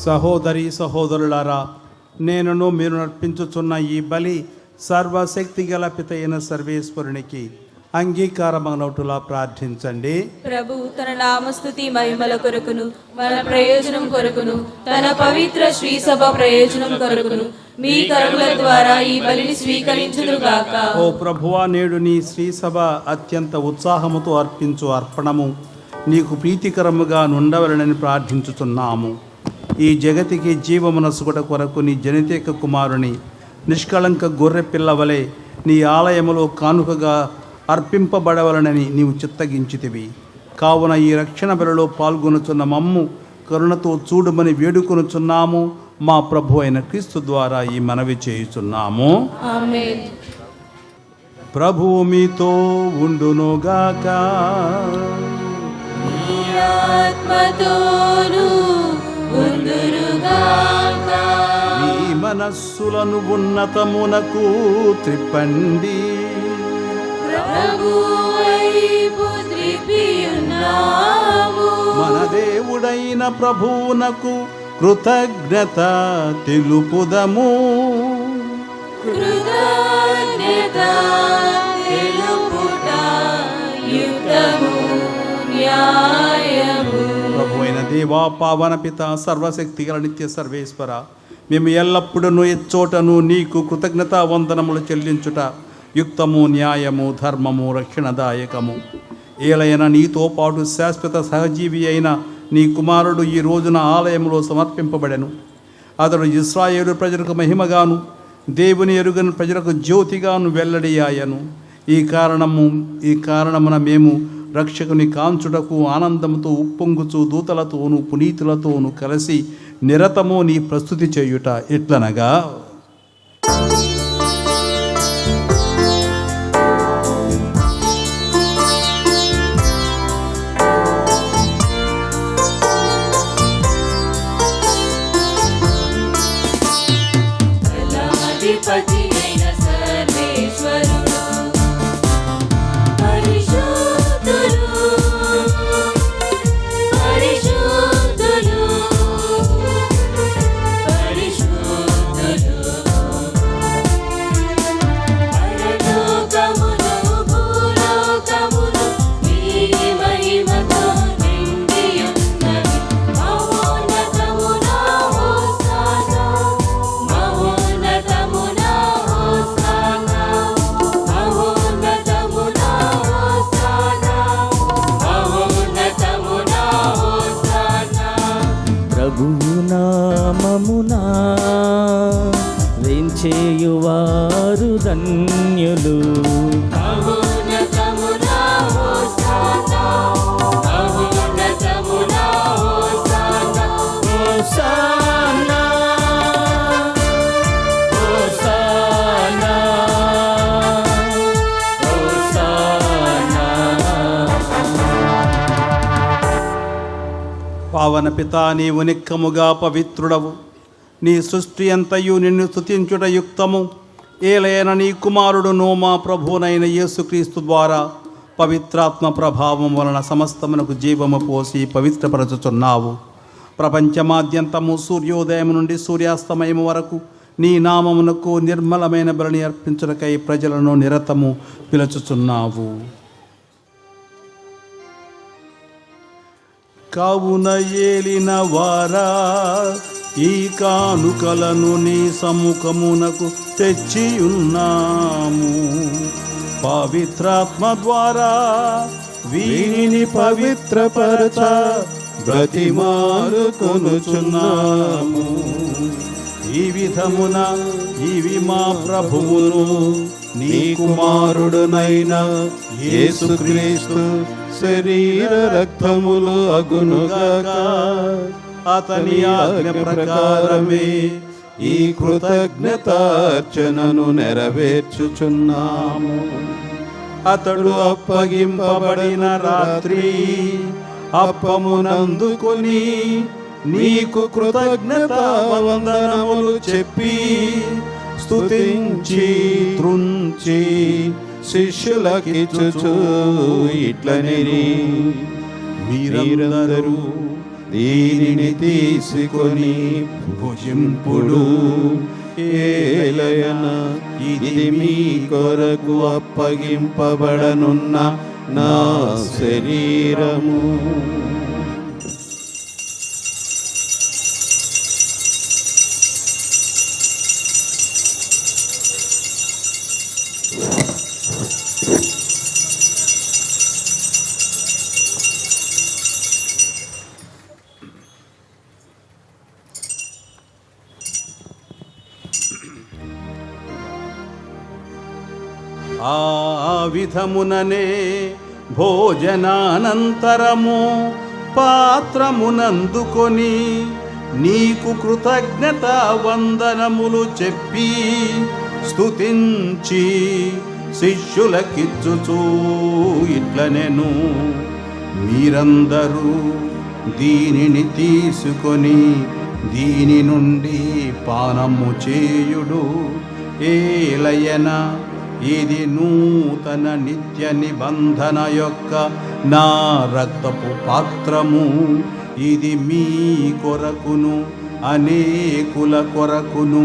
సహోదరి సహోదరులారా, నేనును మీరు నర్పించుచున్న ఈ బలి సర్వశక్తి గల పితైన సర్వేశ్వరునికి అంగీకారమనవుటులా ప్రార్థించండి. ప్రభు తన నామస్తుతి మహిమల కొరకును మన ప్రయోజనం కొరకును తన పవిత్ర శ్రీ సభ ప్రయోజనం కొరకును మీ కరువుల ద్వారా ఈ బలిని స్వీకరించుదుగాక. ఓ ప్రభువా, నేడు నీ శ్రీ సభ అత్యంత ఉత్సాహముతో అర్పించు అర్పణము నీకు ప్రీతికరముగా నుండవలనని ప్రార్థించుతున్నాము. ఈ జగతికి జీవమునసుగుట కొరకు నీ జనితేక కుమారుని నిష్కళంక గొర్రె పిల్లవలే నీ ఆలయములో కానుకగా అర్పింపబడవలనని నీవు చిత్తగించితివి. కావున ఈ రక్షణ బలిలో పాల్గొనుచున్న మమ్ము కరుణతో చూడమని వేడుకొనుచున్నాము. మా ప్రభు అయిన క్రీస్తు ద్వారా ఈ మనవి చేయుచున్నాము. ఆమేన్. ప్రభువు మీతో ఉండునుగాక. నీ ఆత్మతోను ఉందురుగాక. మీ మనస్సులను ఉన్నతమునకు త్రిప్పండి. ప్రభువైపు త్రిప్పియున్నాము. మన దేవుడైన ప్రభువునకు కృతజ్ఞత తెలుపుదము. కృతజ్ఞత తెలుపుట యుక్తము న్యాయము. ప్రభు అయిన దేవా, పావన పిత, సర్వశక్తి గల నిత్య సర్వేశ్వర, మేము ఎల్లప్పుడూ ఎచ్చోటను నీకు కృతజ్ఞతా వందనములు చెల్లించుట యుక్తము, న్యాయము, ధర్మము, రక్షణదాయకము. ఏలైన నీతో పాటు శాశ్వత సహజీవి అయిన నీ కుమారుడు ఈ రోజున ఆలయంలో సమర్పింపబడెను. అతడు ఇశ్రాయేలు ప్రజలకు మహిమగాను దేవుని ఎరుగని ప్రజలకు జ్యోతిగాను వెల్లడియాయను. ఈ కారణమున మేము రక్షకుని కాంచుటకు ఆనందముతో ఉప్పొంగుచు దూతలతోనూ పునీతులతోనూ కలిసి నిరతము నీ ప్రస్తుతి చేయుట ఎట్లనగా, అధిపతి అయిన సర్వేశ్వరుడు పరిశుద్ధులు పరిశుద్ధులు పరిశుద్ధులు. పరలోకములు భూలోకములు నీ మహిమతో నిండియున్నవి. మహోన్నతమున హోసానా, మహోన్నతమున హోసానా, మహోన్నతమున హోసానా, మహోన్నతమున హోసానా. ప్రభువు నామమునా వేంచేయువారు ధన్యులు. మహోన్నతమున హోసానా, మహోన్నతమున హోసానా. హోసానా, హోసానా, హోసానా. పావన పిత, నీవు నిక్కముగా పవిత్రుడవు. నీ సృష్టి అంతయు నిన్ను స్తుతించుట యుక్తము. ఏలైన నీ కుమారుడును మా ప్రభువునైన యేసుక్రీస్తు ద్వారా పవిత్రాత్మ ప్రభావం వలన సమస్తమునకు జీవము పోసి పవిత్రపరచుచున్నావు. ప్రపంచమాద్యంతము సూర్యోదయం నుండి సూర్యాస్తమయం వరకు నీ నామమునకు నిర్మలమైన బలిని అర్పించుటకై ప్రజలను నిరతము పిలుచుచున్నావు. కావున ఏలిన వారా, ఈ కానుకలను నీ సముఖమునకు తెచ్చియున్నాము. పవిత్రాత్మ ద్వారా వీనిని పవిత్రపరచ బ్రతిమాలుకొనుచున్నాము. ఈ విధమున ఇవి మా ప్రభువును నీ కుమారుడునైన యేసుక్రీస్తు శరీర రక్తములు అగునుగాక. అతని ఆజ్ఞ ప్రకారమే ఈ కృతజ్ఞతార్చనను నెరవేర్చుచున్నాము. అతడు అప్పగింపబడిన రాత్రి అప్పమునందుకొని నీకు కృతజ్ఞతా వందనములు చెప్పి స్తుతించి త్రుంచి శిష్యులకిచ్చుచు ఇట్లనిరి, మీరందరూ దీనిని తీసుకొని భుజింపుడు. ఏలయన ఇది మీ కొరకు అప్పగింపబడనున్న నా శరీరము. ఆ విధముననే భోజనానంతరము పాత్రమునందుకొని నీకు కృతజ్ఞత వందనములు చెప్పి స్తుతించి శిష్యులకిచ్చుచూ ఇట్లనెను, మీరందరూ దీనిని తీసుకొని దీని నుండి పానము చేయుడు. ఏలయన ఇది నూతన నిత్య నిబంధన యొక్క నా రక్తపు పాత్రము. ఇది మీ కొరకును అనేకుల కొరకును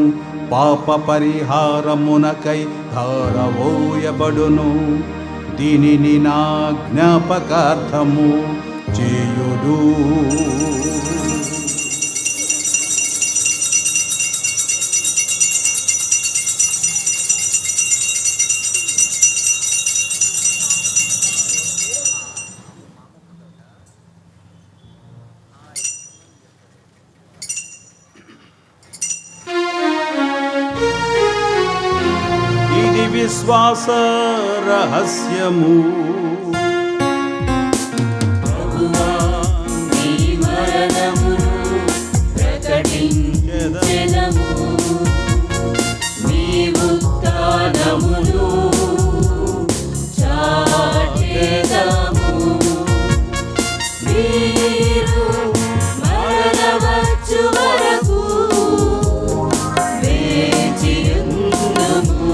పాప పరిహారమునకై ధారవోయబడును. దీనిని నా జ్ఞాపకార్థము చేయుడు. ఇది విశ్వాస రహస్యము. ప్రభువా, నీ మరణమును ప్రకటించెదము, నీ ఉత్థానమును చాటెదము. మీరు మరణవచ్చు వరకు వేచియుందుము.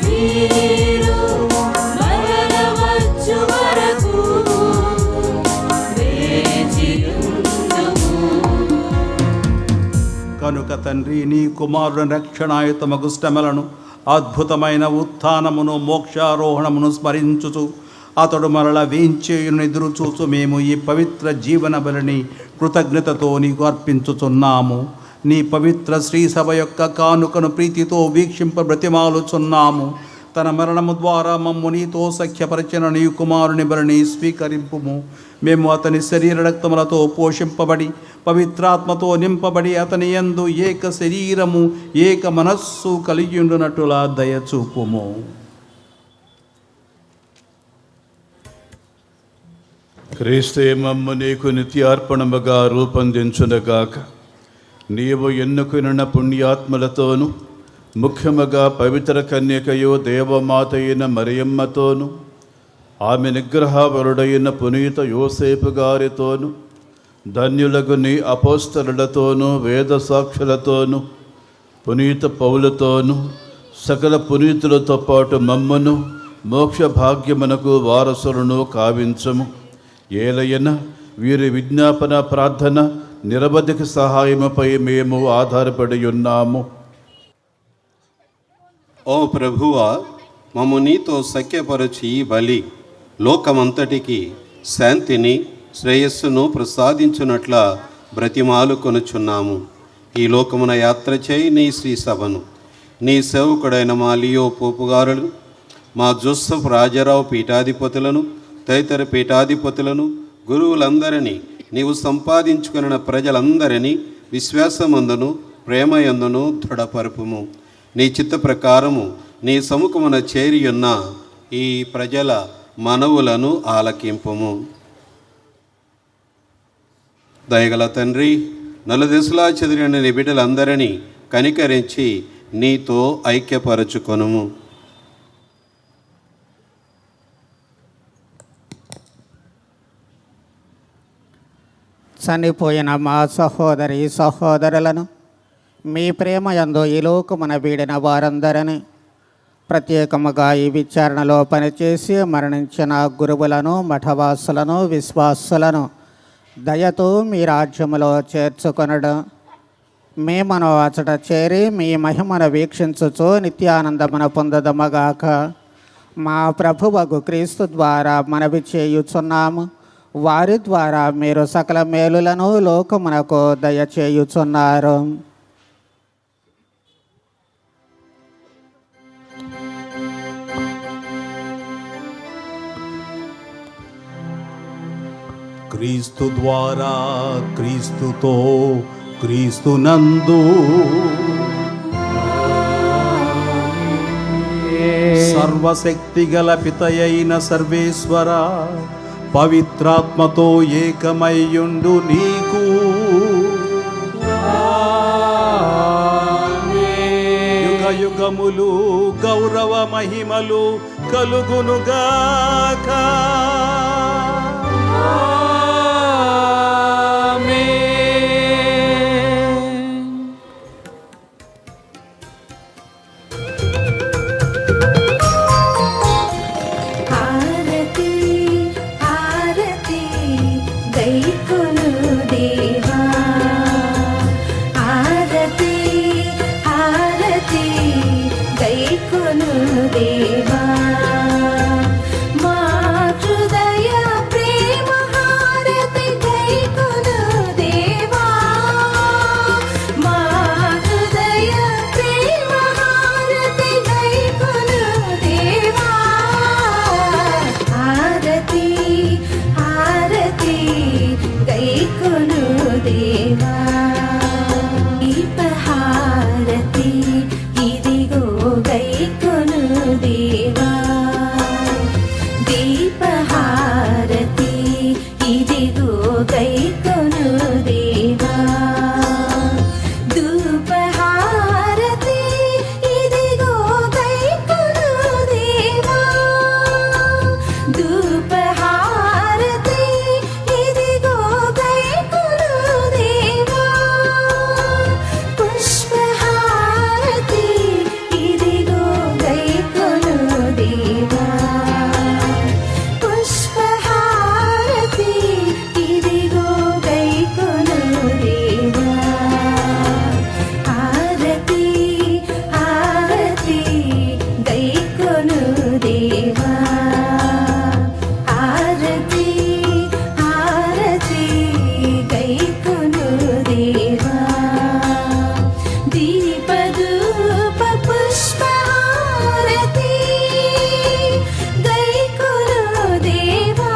మీరు మరణవచ్చు వరకు వేచియుందుము. కనుక తండ్రి, నీ కుమారుని రక్షణాయుతమగు శ్రమలను, అద్భుతమైన ఉత్థానమును, మోక్షారోహణమును స్మరించుచు అతడు మరల వేంచేయును ఎదురు చూచు మేము ఈ పవిత్ర జీవన బలిని కృతజ్ఞతతో నీకు అర్పించుచున్నాము. నీ పవిత్ర శ్రీసభ యొక్క కానుకను ప్రీతితో వీక్షింప బ్రతిమాలుచున్నాము. తన మరణము ద్వారా మమ్ము నీతో సఖ్యపరిచిన నీ కుమారుని బలిని స్వీకరింపుము. మేము అతని శరీర రక్తములతో పోషింపబడి పవిత్రాత్మతో నింపబడి అతని యందు ఏక శరీరము ఏక మనస్సు కలిగియుండునట్టులా దయచూపుము. క్రీస్తే మమ్ము నీకు నిత్యార్పణముగా రూపొందించునగాక. నీవు ఎన్నుకున్న పుణ్యాత్మలతోనూ ముఖ్యముగా పవిత్ర కన్యకయో దేవమాత అయిన మరియమ్మతోనూ ఆమె నిగ్రహవరుడైన పునీత యోసేపు గారితోనూ ధన్యులకు నీ అపోస్తలులతోనూ వేద సాక్షులతోనూ పునీత పౌలతోనూ సకల పునీతులతో పాటు మమ్మను మోక్ష భాగ్యమునకు వారసులను కావించము. ఏలయన వీరి విజ్ఞాపన ప్రార్థన నిరవధిక సహాయముపై మేము ఆధారపడి ఉన్నాము. ఓ ప్రభువా, మమ్ము నీతో సఖ్యపరచి ఈ బలి లోకమంతటికి శాంతిని శ్రేయస్సును ప్రసాదించున్నట్ల బ్రతిమాలు కొనుచున్నాము. ఈ లోకమున యాత్ర చేయి నీ శ్రీ సభను నీ సేవకుడైన మా లియో పోపుగారులు, మా జోసెఫ్ రాజారావు పీఠాధిపతులను, తదితర పీఠాధిపతులను, గురువులందరినీ, నీవు సంపాదించుకున్న ప్రజలందరినీ విశ్వాసమందును ప్రేమయందును దృఢపరుపుము. నీ చిత్త ప్రకారము నీ సముఖమున చేరియున్న ఈ ప్రజల మనవులను ఆలకింపుము. దయగల తండ్రి, నలుదిశలా చెదిరిన నీ బిడ్డలందరినీ కనికరించి నీతో ఐక్యపరచుకొనుము. చనిపోయిన మా సహోదరి సహోదరులను మీ ప్రేమ యందు ఈ లోకమున వీడిన వారందరినీ, ప్రత్యేకముగా ఈ విచారణలో పనిచేసి మరణించిన గురువులను, మఠవాసులను, విశ్వాసులను, దయతో మీ రాజ్యములో చేర్చుకొనడు. మేమను అచట చేరి మీ మహిమను వీక్షించుచు నిత్యానందమును పొందదమగాక. మా ప్రభువగు క్రీస్తు ద్వారా మనవి చేయుచున్నాము. వారి ద్వారా మీరు సకల మేలులను లోకమునకు దయచేయుచున్నారు. క్రీస్తు ద్వారా, క్రీస్తుతో, క్రీస్తునందు సర్వశక్తిగల పితయైన సర్వేశ్వర, పవిత్రాత్మతో ఏకమయ్యుండు నీకు యుగ యుగములు గౌరవ మహిమలు కలుగునుగాక. హారతి హారతి గైకొను దేవా, హారతి హారతి గైకొను దేవా, మా హృదయ ప్రేమ హారతి గైకొను దేవా, మా హృదయ ప్రేమ హారతి గైకొను దేవా, హారతి హారతి గైకొను దేవా. దీపహారతి ఇదిగో గైకొను దేవా, దీపహారతి ఇదిగో గైకొను దేవా, ధూపహారతి ఇదిగో గైకొను దేవా, ధూపహారతి ఇదిగో గైకొను దేవా, పుష్పహారతి ఇదిగో గైకొను దేవా, పుష్పహారతి ఇదిగో గైకొను దేవా, హారతి హారతి గైకొను దేవా, హారతి హారతి గైకొను దేవా, దీపధూప పుష్పహారతి గైకొను దేవా,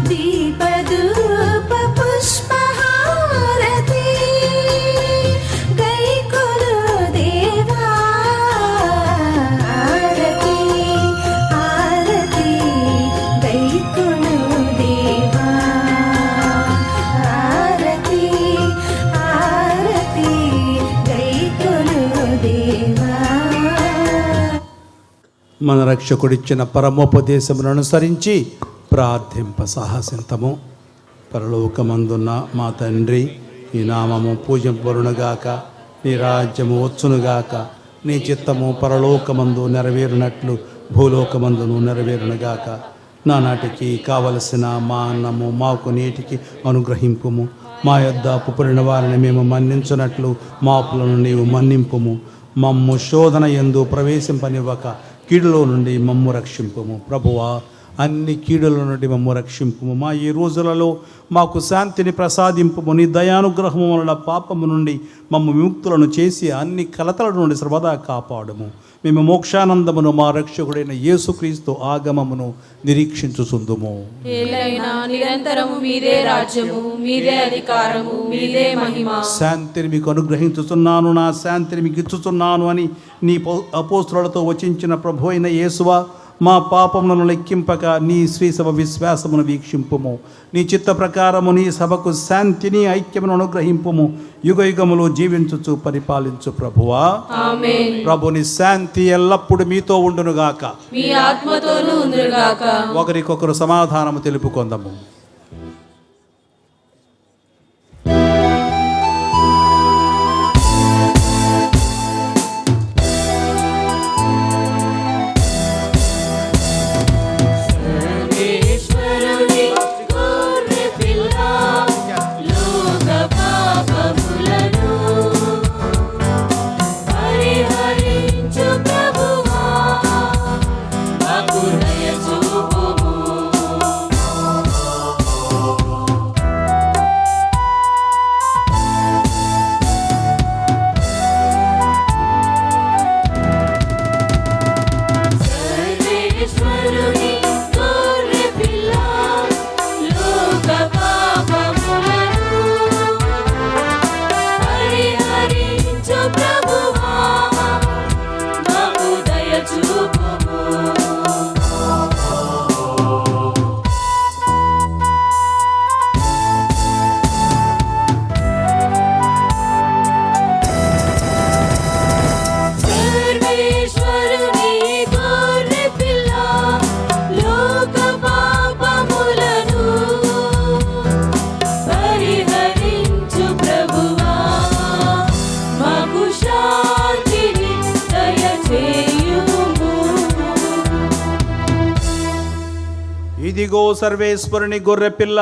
దీపధూప పుష్పహారతి గైకొను దేవా, హారతి హారతి గైకొను దేవా, హారతి హారతి గైకొను దేవా. మన రక్షకుడిచ్చిన పరమోపదేశమును అనుసరించి ప్రార్థింప సాహసింతము. పరలోకమందున్న మా తండ్రి, నీ నామము పూజింపబడునుగాక, నీ రాజ్యము వచ్చునుగాక, నీ చిత్తము పరలోకమందు నెరవేరునట్లు భూలోకమందును నెరవేరునుగాక. నానాటికి కావలసిన మా అన్నము మాకు నేటికి అనుగ్రహింపుము. మా యొద్ద అప్పుపడిన వారిని మేము మన్నించున్నట్లు మా అప్పులను నీవు మన్నింపుము. మమ్ము శోధన యందు ప్రవేశింపనివ్వక కీడులో నుండి మమ్ము రక్షింపుము. ప్రభువా, అన్ని కీడుల నుండి మమ్ము రక్షింపుము. మా ఈ రోజులలో మాకు శాంతిని ప్రసాదింపుము. నీ దయానుగ్రహము వలన పాపము నుండి మమ్ము విముక్తులను చేసి అన్ని కలతల నుండి సర్వదా కాపాడుము. మేము మోక్షానందమును మా రక్షకుడైన యేసుక్రీస్తు ఆగమమును నిరీక్షించుచుందుము. ఏలైనా నిరంతరము మీదే రాజ్యము, మీదే అధికారము, మీదే మహిమ. శాంతిని మీకు అనుగ్రహించుచున్నాను, నా శాంతిని మీకు ఇచ్చుచున్నాను అని నీ అపోస్తులతో వచించిన ప్రభు అయిన యేసువా, మా పాపములను లెక్కింపక నీ శ్రీసభ విశ్వాసమును వీక్షింపుము. నీ చిత్త ప్రకారము నీ సభకు శాంతిని ఐక్యమును అనుగ్రహింపుము. యుగ యుగములు జీవించుచు పరిపాలించు ప్రభువా. ఆమేన్. ప్రభుని శాంతి ఎల్లప్పుడు మీతో ఉండునుగాక, మీ ఆత్మతోనూ ఉండుగాక. ఒకరికొకరు సమాధానము తెలుపుకొందము. సర్వేశ్వరుని గొర్రె ఇదిగో సర్వేశ్వరుని గొర్రెపిల్ల,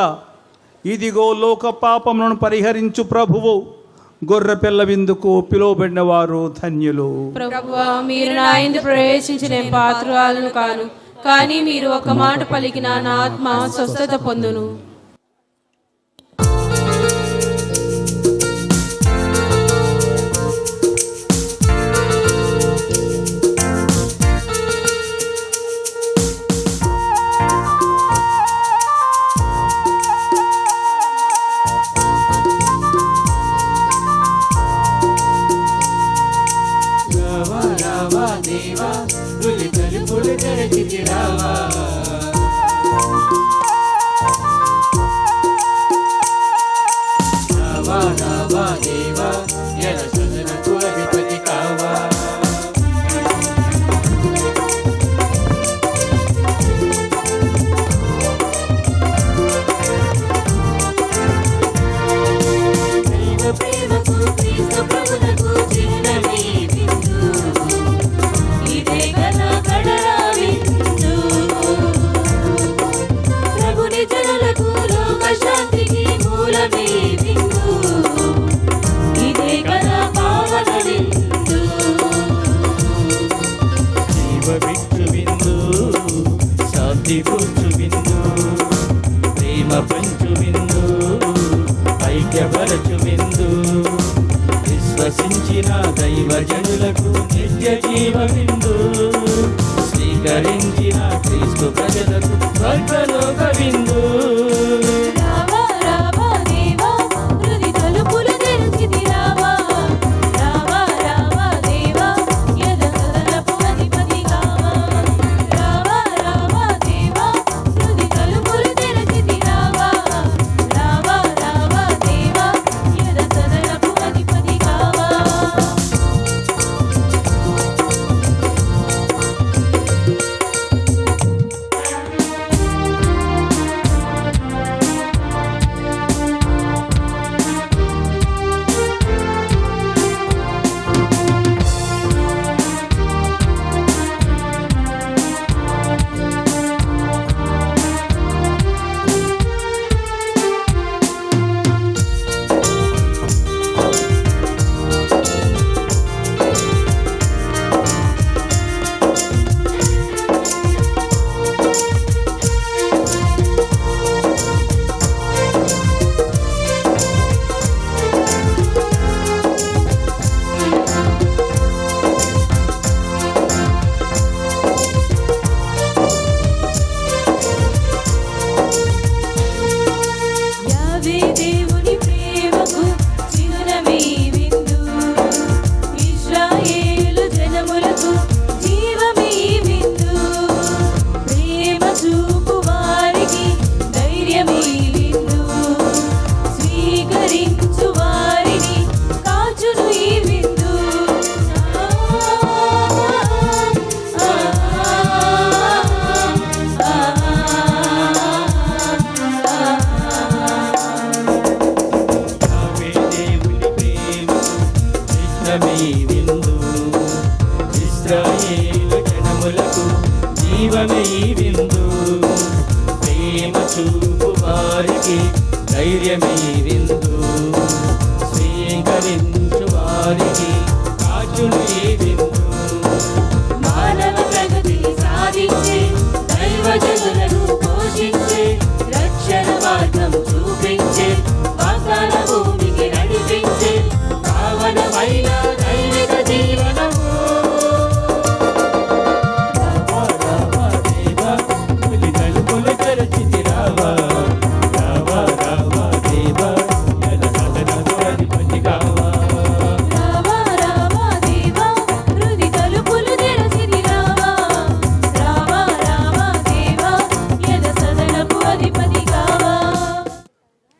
ఇదిగో లోక పాపములను పరిహరించు ప్రభువు. గొర్రెపిల్ల విందుకు పిలువబడిన వారు ధన్యులు. ప్రభువా, మీరు నా యందు ప్రవేశించిన నేను పాత్రురాలను కాను, కానీ మీరు ఒక మాట పలికిన నా ఆత్మ స్వస్థత పొందును. విశ్వసించిన దైవజనులకు నిత్య జీవ విందు, స్వీకరించిన క్రీస్తు ప్రజలకు స్వర్గలోక విందు. ఇశ్రాయేలు జనములకు జీవమే ఈ విందు, ప్రేమ చూపు వారికి ధైర్యమే ఈ విందు, స్వీకరించు వారికి కాచును ఈ విందు. మానవ ప్రగతి సాధించే దైవజనులను పోషించే రక్షణ మార్గం చూపించే వాగ్దాన భూమికి నడిపించే పావనమైన దైవిక జీవనము.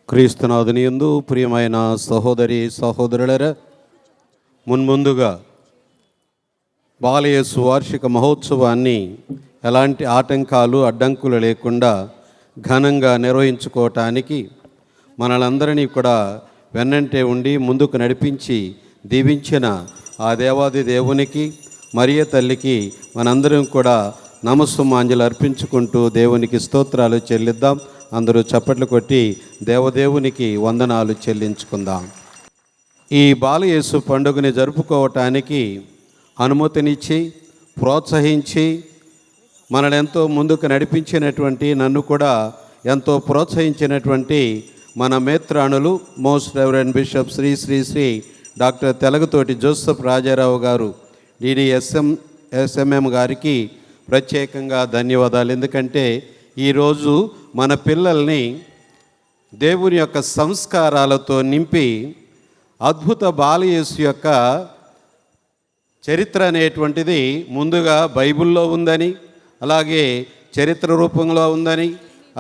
క్రీస్తునాథుని యందు ప్రియమైన సహోదరి సహోదరులరా, మున్ముందుగా బాలయేసు వార్షిక మహోత్సవాన్ని ఎలాంటి ఆటంకాలు అడ్డంకులు లేకుండా ఘనంగా నిర్వహించుకోవటానికి మనలందరినీ కూడా వెన్నంటే ఉండి ముందుకు నడిపించి దీవించిన ఆ దేవాది దేవునికి మరియ తల్లికి మనందరం కూడా నమస్సుమాంజలు అర్పించుకుంటూ దేవునికి స్తోత్రాలు చెల్లిద్దాం. అందరూ చప్పట్లు కొట్టి దేవదేవునికి వందనాలు చెల్లించుకుందాం. ఈ బాలయేసు పండుగని జరుపుకోవటానికి అనుమతినిచ్చి ప్రోత్సహించి మనల్ని ఎంతో ముందుకు నడిపించినటువంటి, నన్ను కూడా ఎంతో ప్రోత్సహించినటువంటి మన మేత్రాణులు most reverend bishop Shri Shri Shri doctor Telagathoti Joseph Rajarao గారు DDSMM గారికి ప్రత్యేకంగా ధన్యవాదాలు. ఎందుకంటే ఈరోజు మన పిల్లల్ని దేవుని యొక్క సంస్కారాలతో నింపి అద్భుత బాలయేసు యొక్క చరిత్ర అనేటువంటిది ముందుగా బైబిల్లో ఉందని, అలాగే చరిత్ర రూపంలో ఉందని,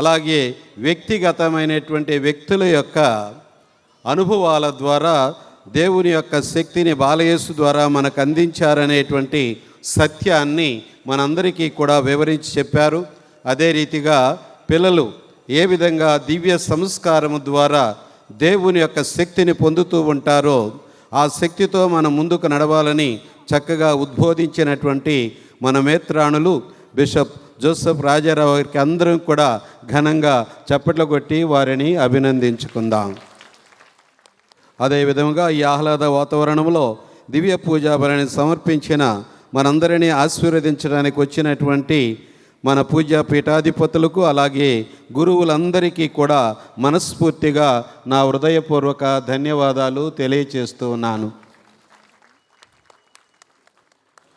అలాగే వ్యక్తిగతమైనటువంటి వ్యక్తుల యొక్క అనుభవాల ద్వారా దేవుని యొక్క శక్తిని బాలయేసు ద్వారా మనకు అందించారనేటువంటి సత్యాన్ని మనందరికీ కూడా వివరించి చెప్పారు. అదే రీతిగా పిల్లలు ఏ విధంగా దివ్య సంస్కారము ద్వారా దేవుని యొక్క శక్తిని పొందుతూ ఉంటారో ఆ శక్తితో మనం ముందుకు నడవాలని చక్కగా ఉద్బోధించినటువంటి మన మేత్రాణులు బిషప్ జోసెఫ్ రాజారావు గారికి అందరం కూడా ఘనంగా చప్పట్లు కొట్టి వారిని అభినందించుకుందాం. అదేవిధంగా ఈ ఆహ్లాద వాతావరణంలో దివ్య పూజా బలిని సమర్పించిన మనందరినీ ఆశీర్వదించడానికి వచ్చినటువంటి మన పూజా పీఠాధిపతులకు అలాగే గురువులందరికీ కూడా మనస్ఫూర్తిగా నా హృదయపూర్వక ధన్యవాదాలు తెలియచేస్తూ ఉన్నాను.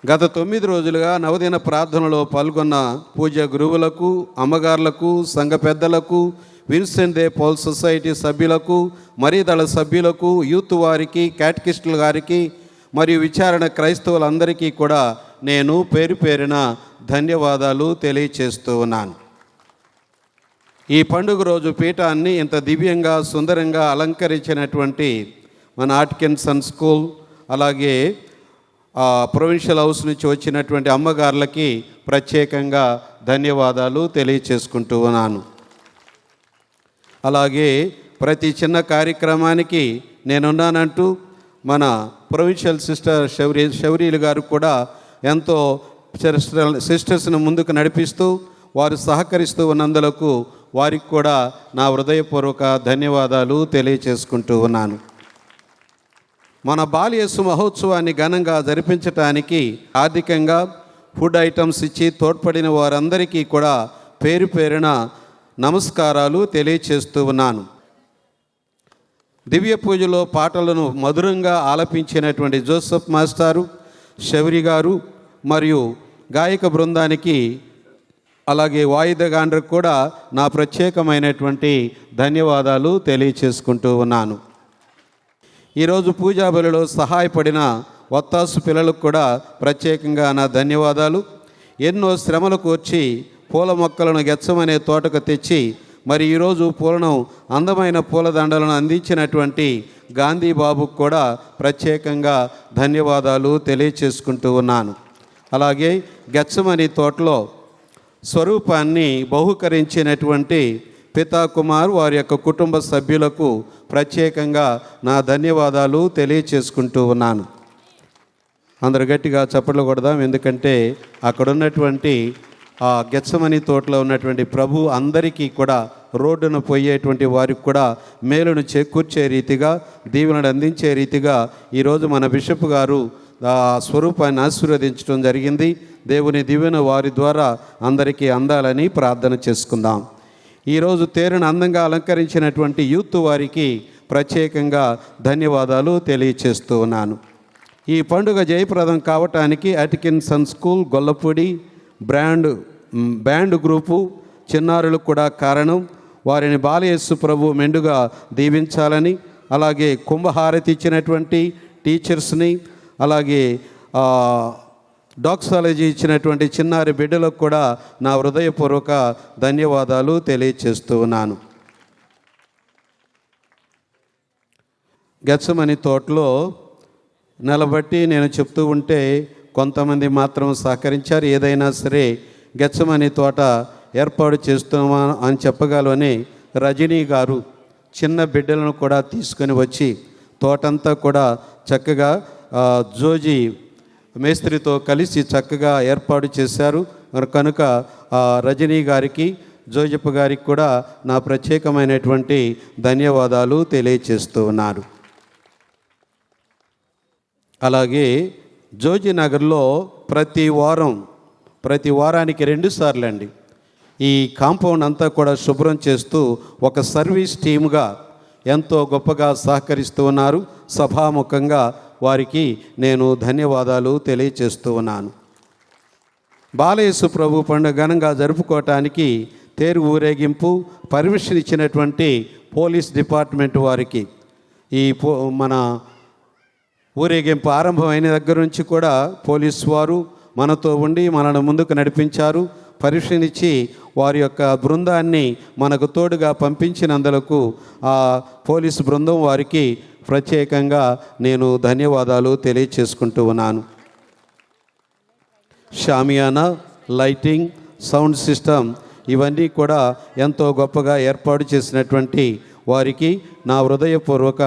గత 9 రోజులుగా నవదిన ప్రార్థనలో పాల్గొన్న పూజా గురువులకు, అమ్మగారులకు, సంఘ పెద్దలకు, విన్సెంట్ దే పౌల్ సొసైటీ సభ్యులకు, మరీదళ సభ్యులకు, యూత్ వారికి, క్యాటకిస్టుల గారికి మరియు విచారణ క్రైస్తవులందరికీ కూడా నేను పేరు పేరున ధన్యవాదాలు తెలియచేస్తూ ఉన్నాను. ఈ పండుగ రోజు పీఠాన్ని ఇంత దివ్యంగా సుందరంగా అలంకరించినటువంటి మన ఆట్కిన్సన్ స్కూల్, అలాగే ప్రొవిన్షియల్ హౌస్ నుంచి వచ్చినటువంటి అమ్మగారులకి ప్రత్యేకంగా ధన్యవాదాలు తెలియచేసుకుంటూ ఉన్నాను. అలాగే ప్రతి చిన్న కార్యక్రమానికి నేనున్నానంటూ మన ప్రొవిన్షియల్ సిస్టర్ శౌరీలు గారు కూడా ఎంతో సిస్టర్స్ను ముందుకు నడిపిస్తూ వారు సహకరిస్తూ ఉన్నందులకు వారికి కూడా నా హృదయపూర్వక ధన్యవాదాలు తెలియచేసుకుంటూ ఉన్నాను. మన బాలయేసు మహోత్సవాన్ని ఘనంగా జరిపించటానికి ఆర్థికంగా ఫుడ్ ఐటమ్స్ ఇచ్చి తోడ్పడిన వారందరికీ కూడా పేరు పేరున నమస్కారాలు తెలియచేస్తూ ఉన్నాను. దివ్య పూజలో పాటలను మధురంగా ఆలపించినటువంటి జోసెఫ్ మాస్టారు, శౌరి గారు మరియు గాయక బృందానికి అలాగే వాయిదగాండ్రకు కూడా నా ప్రత్యేకమైనటువంటి ధన్యవాదాలు తెలియచేసుకుంటూ ఉన్నాను. ఈరోజు పూజా బలిలో సహాయపడిన వత్తాసు పిల్లలకు కూడా ప్రత్యేకంగా నా ధన్యవాదాలు. ఎన్నో శ్రమలు కూర్చి పూల మొక్కలను గెచ్చమనే తోటకు తెచ్చి మరి ఈరోజు పూలను అందమైన పూలదండలను అందించినటువంటి గాంధీ బాబుకు కూడా ప్రత్యేకంగా ధన్యవాదాలు తెలియచేసుకుంటూ ఉన్నాను. అలాగే గెచ్చమని తోటలో స్వరూపాన్ని బహుకరించినటువంటి పితా కుమార్ వారి యొక్క కుటుంబ సభ్యులకు ప్రత్యేకంగా నా ధన్యవాదాలు తెలియచేసుకుంటూ ఉన్నాను. అందరు గట్టిగా చప్పట్లు కొడదాం. ఎందుకంటే అక్కడున్నటువంటి ఆ గెచ్చమని తోటలో ఉన్నటువంటి ప్రభు అందరికీ కూడా రోడ్డును పోయేటువంటి వారికి కూడా మేలును చేకూర్చే రీతిగా, దీవెనను అందించే రీతిగా ఈరోజు మన బిషప్ గారు ఆ స్వరూపాన్ని ఆశీర్వదించడం జరిగింది. దేవుని దీవెన వారి ద్వారా అందరికీ అందాలని ప్రార్థన చేసుకుందాం. ఈరోజు తేరును అందంగా అలంకరించినటువంటి యూత్ వారికి ప్రత్యేకంగా ధన్యవాదాలు తెలియచేస్తూ ఉన్నాను. ఈ పండుగ జయప్రదం కావటానికి ఆట్కిన్సన్ స్కూల్, గొల్లపూడి బ్యాండ్ గ్రూపు చిన్నారులకు కూడా కారణం. వారిని బాలయేసు ప్రభు మెండుగా దీవించాలని, అలాగే కుంభహారతి ఇచ్చినటువంటి టీచర్స్ని, అలాగే డాక్సాలజీ ఇచ్చినటువంటి చిన్నారి బిడ్డలకు కూడా నా హృదయపూర్వక ధన్యవాదాలు తెలియచేస్తూ ఉన్నాను. గెచ్చమని తోటలో నిలబట్టి నేను చెప్తూ ఉంటే కొంతమంది మాత్రం సహకరించారు. ఏదైనా సరే గెచ్చమని తోట ఏర్పాటు చేస్తున్నామా అని చెప్పగలవని రజనీ గారు చిన్న బిడ్డలను కూడా తీసుకొని వచ్చి తోటంతా కూడా చక్కగా జోజీ మేస్త్రితో కలిసి చక్కగా ఏర్పాటు చేశారు. కనుక రజనీ గారికి, జోజప్ప గారికి కూడా నా ప్రత్యేకమైనటువంటి ధన్యవాదాలు తెలియచేస్తూ ఉన్నారు. అలాగే జోజీనగర్లో ప్రతి వారానికి 2 సార్లు అండి ఈ కాంపౌండ్ అంతా కూడా శుభ్రం చేస్తూ ఒక సర్వీస్ టీమ్గా ఎంతో గొప్పగా సహకరిస్తూ ఉన్నారు. సభాముఖంగా వారికి నేను ధన్యవాదాలు తెలియచేస్తూ ఉన్నాను. బాలయేసు ప్రభు పండుగ ఘనంగా జరుపుకోవటానికి తేరు ఊరేగింపు పర్మిషన్ ఇచ్చినటువంటి పోలీస్ డిపార్ట్మెంట్ వారికి, మన ఊరేగింపు ఆరంభమైన దగ్గర నుంచి కూడా పోలీసు వారు మనతో ఉండి మనల్ని ముందుకు నడిపించారు. పర్మిషన్ ఇచ్చి వారి యొక్క బృందాన్ని మనకు తోడుగా పంపించినందులకు ఆ పోలీసు బృందం వారికి ప్రత్యేకంగా నేను ధన్యవాదాలు తెలియచేసుకుంటూ ఉన్నాను. షామియానా, లైటింగ్, సౌండ్ సిస్టమ్ ఇవన్నీ కూడా ఎంతో గొప్పగా ఏర్పాటు చేసినటువంటి వారికి నా హృదయపూర్వక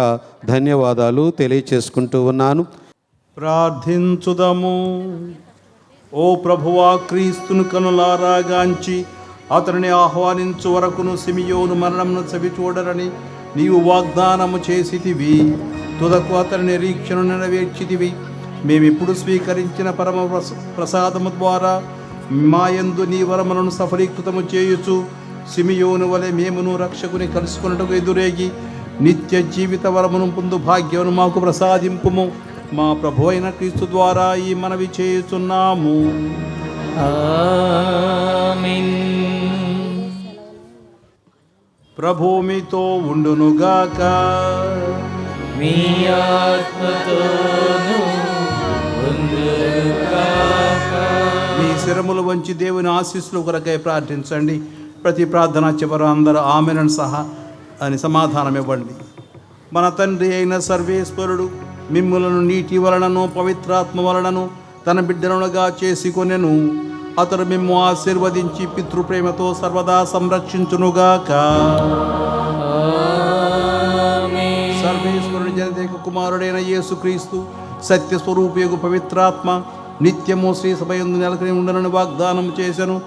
ధన్యవాదాలు తెలియచేసుకుంటూ ఉన్నాను. ప్రార్థించుదము. ఓ ప్రభువా, క్రీస్తును కనులారాగాంచి అతనిని ఆహ్వానించు వరకును సిమియోను మరణమును చవి చూడరని నీవు వాగ్దానము చేసితివి. తుదకు అతని నిరీక్షను నెరవేర్చితివి. మేమిప్పుడు స్వీకరించిన పరమ ప్రసాదము ద్వారా మాయందు నీ వరములను సఫలీకృతము చేయుచు సిమియోను వలె మేమును రక్షకుని కలుసుకున్నట్టుకు ఎదురేగి నిత్య జీవిత వరమును పొందు భాగ్యమును మాకు ప్రసాదింపుము. మా ప్రభు అయిన క్రీస్తు ద్వారా ఈ మనవి చేయుచున్నాము. ఆమేన్. ప్రభు మీతో ఉండునుగాక. మీ ఆత్మతోను ఉండుగాక. మీ శిరములు వంచి దేవుని ఆశీస్సులు కొరకై ప్రార్థించండి. ప్రతి ప్రార్థన చివర అందరూ ఆమెనని సహా అని సమాధానం ఇవ్వండి. మన తండ్రి అయిన సర్వేశ్వరుడు మిమ్ములను నీటి వలనను పవిత్రాత్మ వలనను తన బిడ్డలుగా చేసుకొనెను. అతడు మిమ్ము ఆశీర్వదించి పితృప్రేమతో సర్వదా సంరక్షించునుగాక. సర్వేశ్వరుని జనదేక కుమారుడైన యేసుక్రీస్తు సత్యస్వరూపియగు పవిత్రాత్మ నిత్యము శ్రీ సభయందు నెలకొని ఉండనని వాగ్దానం చేశాను.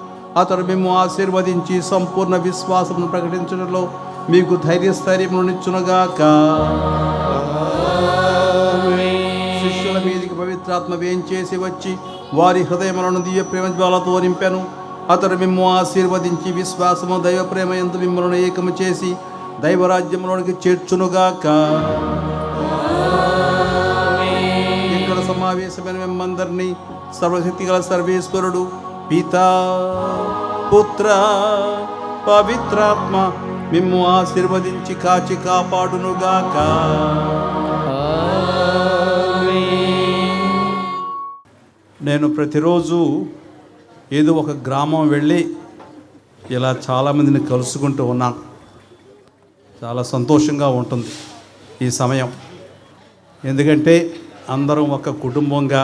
అతడు మిమ్ము ఆశీర్వదించి సంపూర్ణ విశ్వాసమును ప్రకటించడంలో మీకు ధైర్యస్థైర్యమునిచ్చునుగాక. శిష్యుల మీదికి పవిత్రాత్మ వేంచేసి వచ్చి వారి హృదయములను దివ్య ప్రేమ జ్వాలతో నింపెను. అతడు మిమ్ము ఆశీర్వదించి విశ్వాసము దైవ ప్రేమ యందు మిమ్మల్ని ఏకము చేసి దైవరాజ్యంలోనికి చేర్చునుగాక. ఇక్కడ సమావేశమైన మిమ్మందరినీ సర్వశక్తి గల సర్వేశ్వరుడు పితా, పుత్ర, పవిత్రాత్మ మిమ్ము ఆశీర్వదించి కాచి కాపాడునుగాక. నేను ప్రతిరోజు ఏదో ఒక గ్రామం వెళ్ళి ఇలా చాలామందిని కలుసుకుంటూ ఉన్నాను. చాలా సంతోషంగా ఉంటుంది ఈ సమయం. ఎందుకంటే అందరం ఒక కుటుంబంగా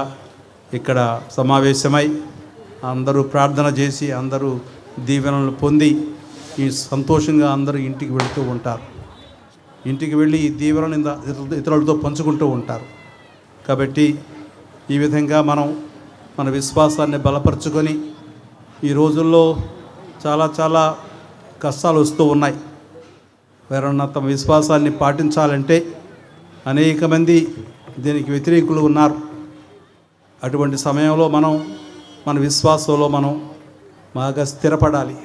ఇక్కడ సమావేశమై అందరూ ప్రార్థన చేసి అందరూ దీవెనలు పొంది ఈ సంతోషంగా అందరూ ఇంటికి వెళుతూ ఉంటారు. ఇంటికి వెళ్ళి ఈ దీవెనలు ఇతరులతో పంచుకుంటూ ఉంటారు. కాబట్టి ఈ విధంగా మనం మన విశ్వాసాన్ని బలపరుచుకొని ఈ రోజుల్లో చాలా కష్టాలు వస్తూ ఉన్నాయి. ఎవరన్నా తమ విశ్వాసాన్ని పాటించాలంటే అనేక మంది దీనికి వ్యతిరేకులు ఉన్నారు. అటువంటి సమయంలో మనం మన విశ్వాసంలో మనం బాగా స్థిరపడాలి,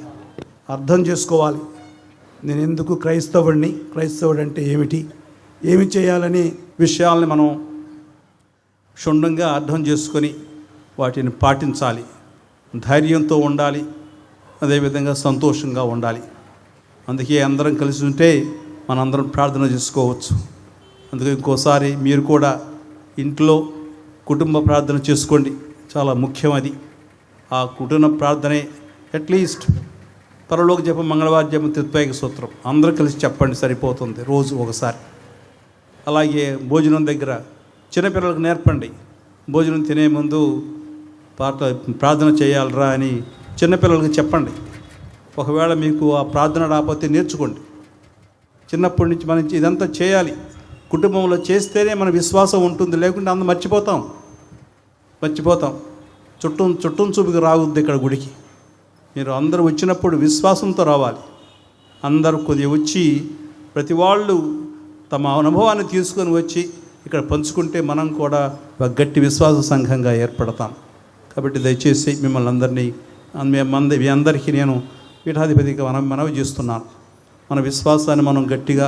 అర్థం చేసుకోవాలి. నేను ఎందుకు క్రైస్తవుడు అంటే ఏమిటి, ఏమి చేయాలని విషయాల్ని మనం క్షుణ్ణంగా అర్థం చేసుకొని వాటిని పాటించాలి. ధైర్యంతో ఉండాలి, అదేవిధంగా సంతోషంగా ఉండాలి. అందుకే అందరం కలిసి ఉంటే మనందరం ప్రార్థన చేసుకోవచ్చు. అందుకే ఇంకోసారి మీరు కూడా ఇంట్లో కుటుంబ ప్రార్థన చేసుకోండి, చాలా ముఖ్యం అది. ఆ కుటుంబ ప్రార్థనే అట్లీస్ట్ పరలోక జపం, మంగళవారం జపం, త్రిత్వైక సూత్రం అందరూ కలిసి చెప్పండి, సరిపోతుంది రోజు ఒకసారి. అలాగే భోజనం దగ్గర చిన్నపిల్లలకు నేర్పండి. భోజనం తినే ముందు ప్రార్థన చేయాలరా అని చిన్నపిల్లలకి చెప్పండి. ఒకవేళ మీకు ఆ ప్రార్థన రాకపోతే నేర్చుకోండి. చిన్నప్పటి నుంచి మనం ఇదంతా చేయాలి. కుటుంబంలో చేస్తేనే మన విశ్వాసం ఉంటుంది, లేకుంటే అంత మర్చిపోతాం. చుట్టం చూపుకి రాగుద్ది ఇక్కడ గుడికి. మీరు అందరూ వచ్చినప్పుడు విశ్వాసంతో రావాలి. అందరూ కొద్దిగా వచ్చి ప్రతి వాళ్ళు తమ అనుభవాన్ని తీసుకొని వచ్చి ఇక్కడ పంచుకుంటే మనం కూడా ఒక గట్టి విశ్వాస సంఘంగా ఏర్పడతాం. కాబట్టి దయచేసి మిమ్మల్ని అందరినీ మీ అందరికీ నేను పీఠాధిపతిగా మనవి చేస్తున్నాను. మన విశ్వాసాన్ని మనం గట్టిగా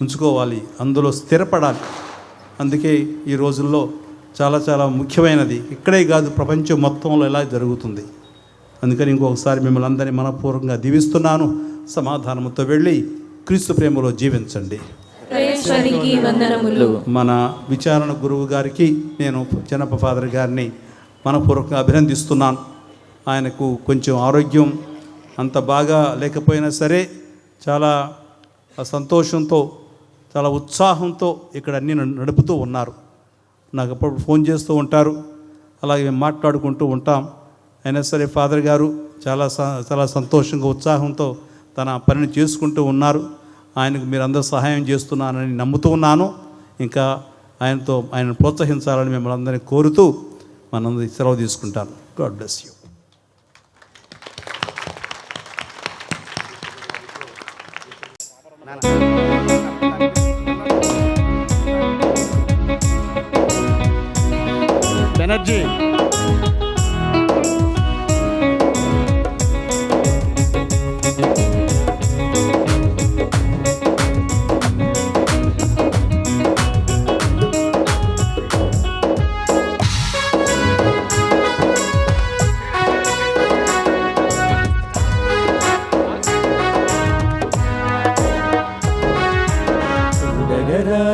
ఉంచుకోవాలి, అందులో స్థిరపడాలి. అందుకే ఈ రోజుల్లో చాలా చాలా ముఖ్యమైనది, ఇక్కడే కాదు ప్రపంచం మొత్తంలో ఎలా జరుగుతుంది. అందుకని ఇంకొకసారి మిమ్మల్ని అందరినీ మనపూర్వకంగా దీవిస్తున్నాను. సమాధానంతో వెళ్ళి క్రీస్తు ప్రేమలో జీవించండి. ప్రేమేశ్వరికి వందనములు. మన విచారణ గురువు గారికి నేను చిన్నప్ప ఫాదర్ గారిని మనపూర్వకంగా అభినందిస్తున్నాను. ఆయనకు కొంచెం ఆరోగ్యం అంత బాగా లేకపోయినా సరే చాలా సంతోషంతో చాలా ఉత్సాహంతో ఇక్కడ అన్నీ నడుపుతూ ఉన్నారు. నాకు అప్పుడు ఫోన్ చేస్తూ ఉంటారు, అలాగే మేము మాట్లాడుకుంటూ ఉంటాం. అయినా సరే ఫాదర్ గారు చాలా సంతోషంగా ఉత్సాహంతో తన పనిని చేసుకుంటూ ఉన్నారు. ఆయనకు మీరు అందరూ సహాయం చేస్తున్నారని నమ్ముతూ ఉన్నాను. ఇంకా ఆయనను ప్రోత్సహించాలని మిమ్మల్ని అందరినీ కోరుతూ మనందరి సెలవు తీసుకుంటాను. God bless you. బెనర్జీ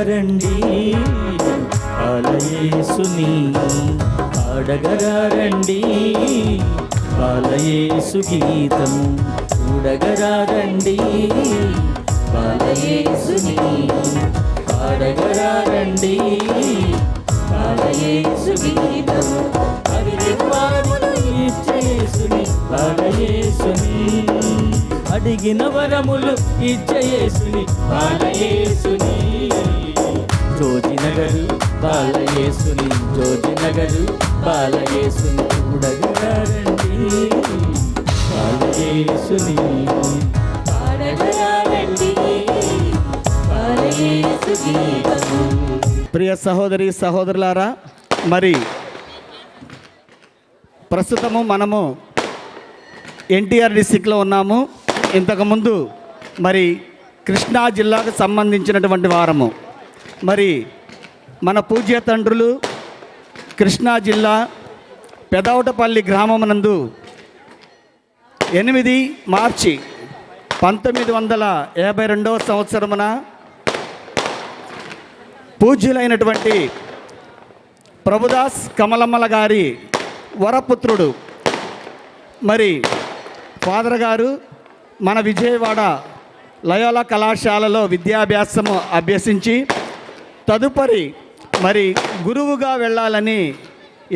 చూడగరారండి బాలయేసుని, ఆడగరారండి బాలయేసు గీతం. చూడగరారండి బాలయేసుని, ఆడగరారండి బాలయేసు గీతం. ఇచ్చేసుని బాలయేసుని, అడిగిన వరములు ఇచ్చేసుని బాలయేసుని. జోజినగరు బాలయేసుని, జోజినగరు బాలయేసుని. చూడగరారండి బాలయేసుని, ఆడగరారండి బాలయేసు గీతము. ప్రియ సహోదరి సహోదరులారా, మరి ప్రస్తుతము మనము ఎన్టీఆర్ డిస్టిక్లో ఉన్నాము. ఇంతకుముందు మరి కృష్ణా జిల్లాకు సంబంధించినటువంటి వారము. మరి మన పూజ్య తండ్రులు కృష్ణా జిల్లా పెదవటపల్లి గ్రామమునందు 8 మార్చి 1952 సంవత్సరమున పూజ్యులైనటువంటి ప్రభుదాస్ కమలమ్మల గారి వరపుత్రుడు మరి ఫాదర్ గారు మన విజయవాడ లయోలా కళాశాలలో విద్యాభ్యాసము అభ్యసించి తదుపరి మరి గురువుగా వెళ్ళాలని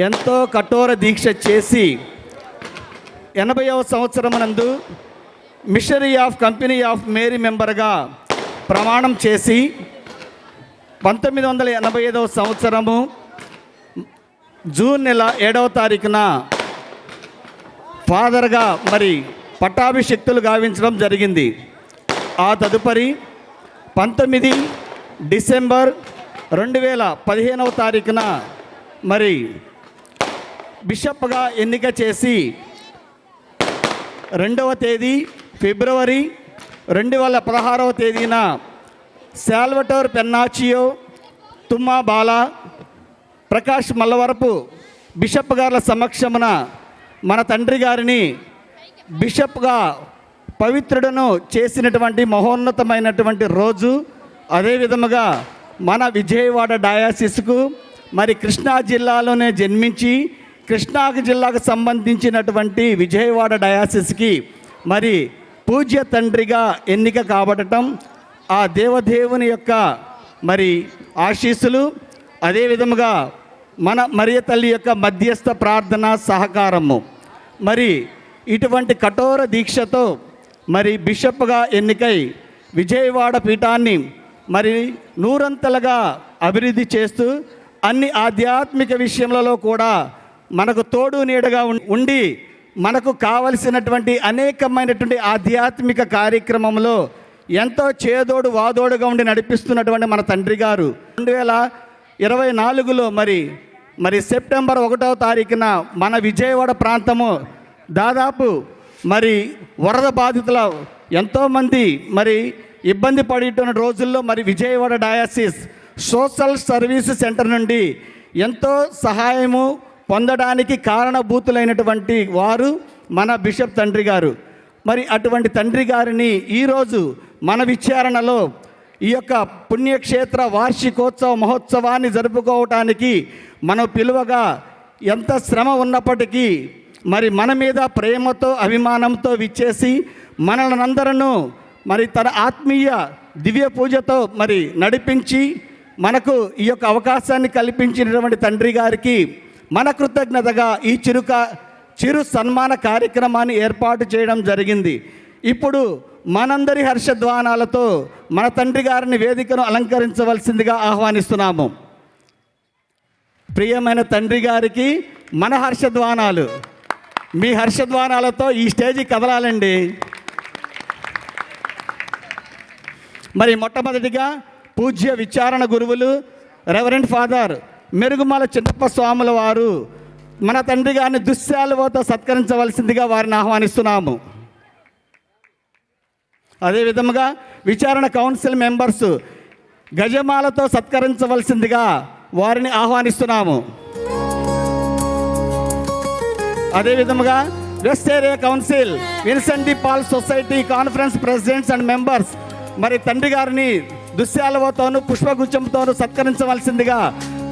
ఎంతో కఠోర దీక్ష చేసి 80వ సంవత్సరమునందు missionary of company of Mary మెంబర్గా ప్రమాణం చేసి 1985వ సంవత్సరము జూన్ నెల 7వ తారీఖున ఫాదర్గా మరి పట్టాభిషిక్తులు గావించడం జరిగింది. ఆ తదుపరి 19 డిసెంబర్ 2015వ తారీఖున మరి బిషప్గా ఎన్నిక చేసి 2వ తేదీ ఫిబ్రవరి 2016వ తేదీన శాల్వటోర్ పెన్నాచియో, తుమ్మా బాలా, ప్రకాష్ మల్లవరపు బిషప్ గారుల సమక్షమున మన తండ్రి గారిని బిషప్గా పవిత్రుడను చేసినటువంటి మహోన్నతమైనటువంటి రోజు. అదే విధముగా మన విజయవాడ డయాసిస్కు మరి కృష్ణా జిల్లాలోనే జన్మించి కృష్ణా జిల్లాకు సంబంధించినటువంటి విజయవాడ డయాసిస్కి మరి పూజ్య తండ్రిగా ఎన్నిక కాబడటం ఆ దేవదేవుని యొక్క మరి ఆశీస్సులు, అదే విధముగా మన మరియ తల్లి యొక్క మధ్యస్థ ప్రార్థన సహకారము. మరి ఇటువంటి కఠోర దీక్షతో మరి బిషప్గా ఎన్నికై విజయవాడ పీఠాన్ని మరి నూరంతలుగా అభివృద్ధి చేస్తూ అన్ని ఆధ్యాత్మిక విషయములలో కూడా మనకు తోడు నీడగా ఉండి మనకు కావలసినటువంటి అనేకమైనటువంటి ఆధ్యాత్మిక కార్యక్రమంలో ఎంతో చేదోడు వాదోడుగా ఉండి నడిపిస్తున్నటువంటి మన తండ్రి గారు 2024లో మరి సెప్టెంబర్ 1వ తారీఖున మన విజయవాడ ప్రాంతము దాదాపు మరి వరద బాధితుల ఎంతోమంది మరి ఇబ్బంది పడుతున్న రోజుల్లో మరి Vijayawada diocese social service centre నుండి ఎంతో సహాయము పొందడానికి కారణభూతులైనటువంటి వారు మన బిషప్ తండ్రి గారు. మరి అటువంటి తండ్రి గారిని ఈరోజు మన విచారణలో ఈ యొక్క పుణ్యక్షేత్ర వార్షికోత్సవ మహోత్సవాన్ని జరుపుకోవటానికి మనం పిలువగా ఎంత శ్రమ ఉన్నప్పటికీ మరి మన మీద ప్రేమతో అభిమానంతో విచ్చేసి మనలందరూ మరి తన ఆత్మీయ దివ్య పూజతో మరి నడిపించి మనకు ఈ యొక్క అవకాశాన్ని కల్పించినటువంటి తండ్రి గారికి మన కృతజ్ఞతగా ఈ చిరు సన్మాన కార్యక్రమాన్ని ఏర్పాటు చేయడం జరిగింది. ఇప్పుడు మనందరి హర్షధ్వానాలతో మన తండ్రి గారిని వేదికను అలంకరించవలసిందిగా ఆహ్వానిస్తున్నాము. ప్రియమైన తండ్రి గారికి మన హర్షధ్వానాలు. మీ హర్షధ్వానాలతో ఈ స్టేజి కదలాలండి. మరి మొట్టమొదటిగా పూజ్య విచారణ గురువులు రెవరెండ్ ఫాదర్ మెరుగుమాల చిన్నప్ప స్వాముల వారు మన తండ్రి గారిని దుశ్శాలువతో సత్కరించవలసిందిగా వారిని ఆహ్వానిస్తున్నాము. అదేవిధముగా విచారణ కౌన్సిల్ మెంబర్స్ గజమాలతో సత్కరించవలసిందిగా వారిని ఆహ్వానిస్తున్నాము. అదేవిధముగా west area council Vincent de Paul society conference presidents and members మరి తండ్రి గారిని దుశ్శాలువతోనూ పుష్పగుచ్చంతోనూ సత్కరించవలసిందిగా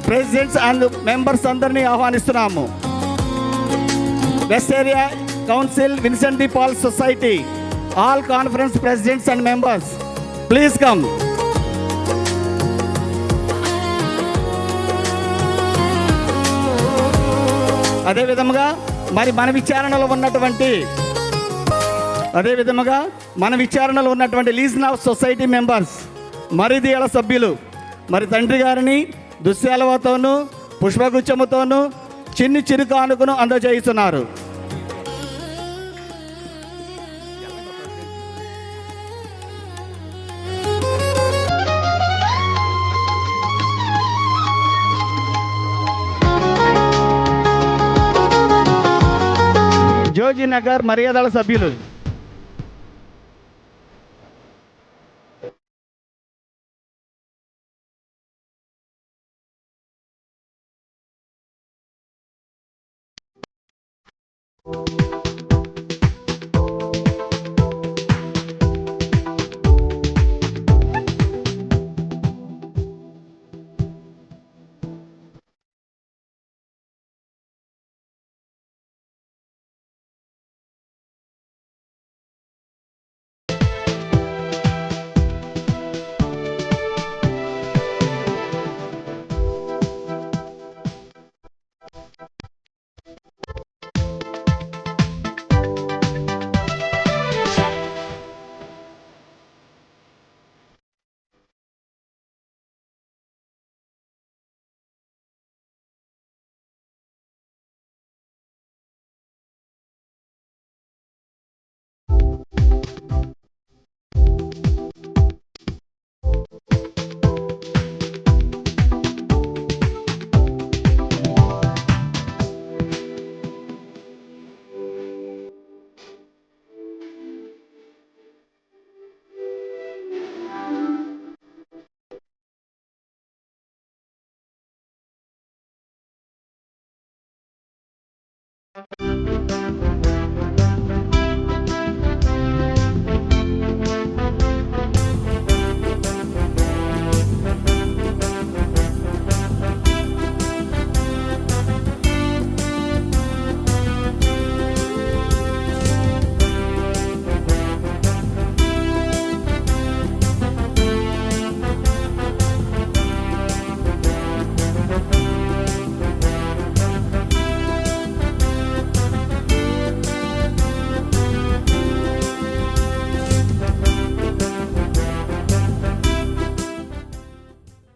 ప్రెసిడెంట్స్ అండ్ మెంబర్స్ అందరినీ ఆహ్వానిస్తున్నాము. West area council Vincent de Paul society all conference presidents and members please come. అదేవిధముగా మన విచారణలో ఉన్నటువంటి లీజన్ ఆఫ్ సొసైటీ మెంబర్స్ మరిదియల సభ్యులు మరి తండ్రి గారిని దుశ్శాలువతోనూ పుష్పగుచ్చముతోనూ చిరు కానుకను అందజేస్తున్నారు. జోజీ నగర్ మర్యాదల సభ్యులు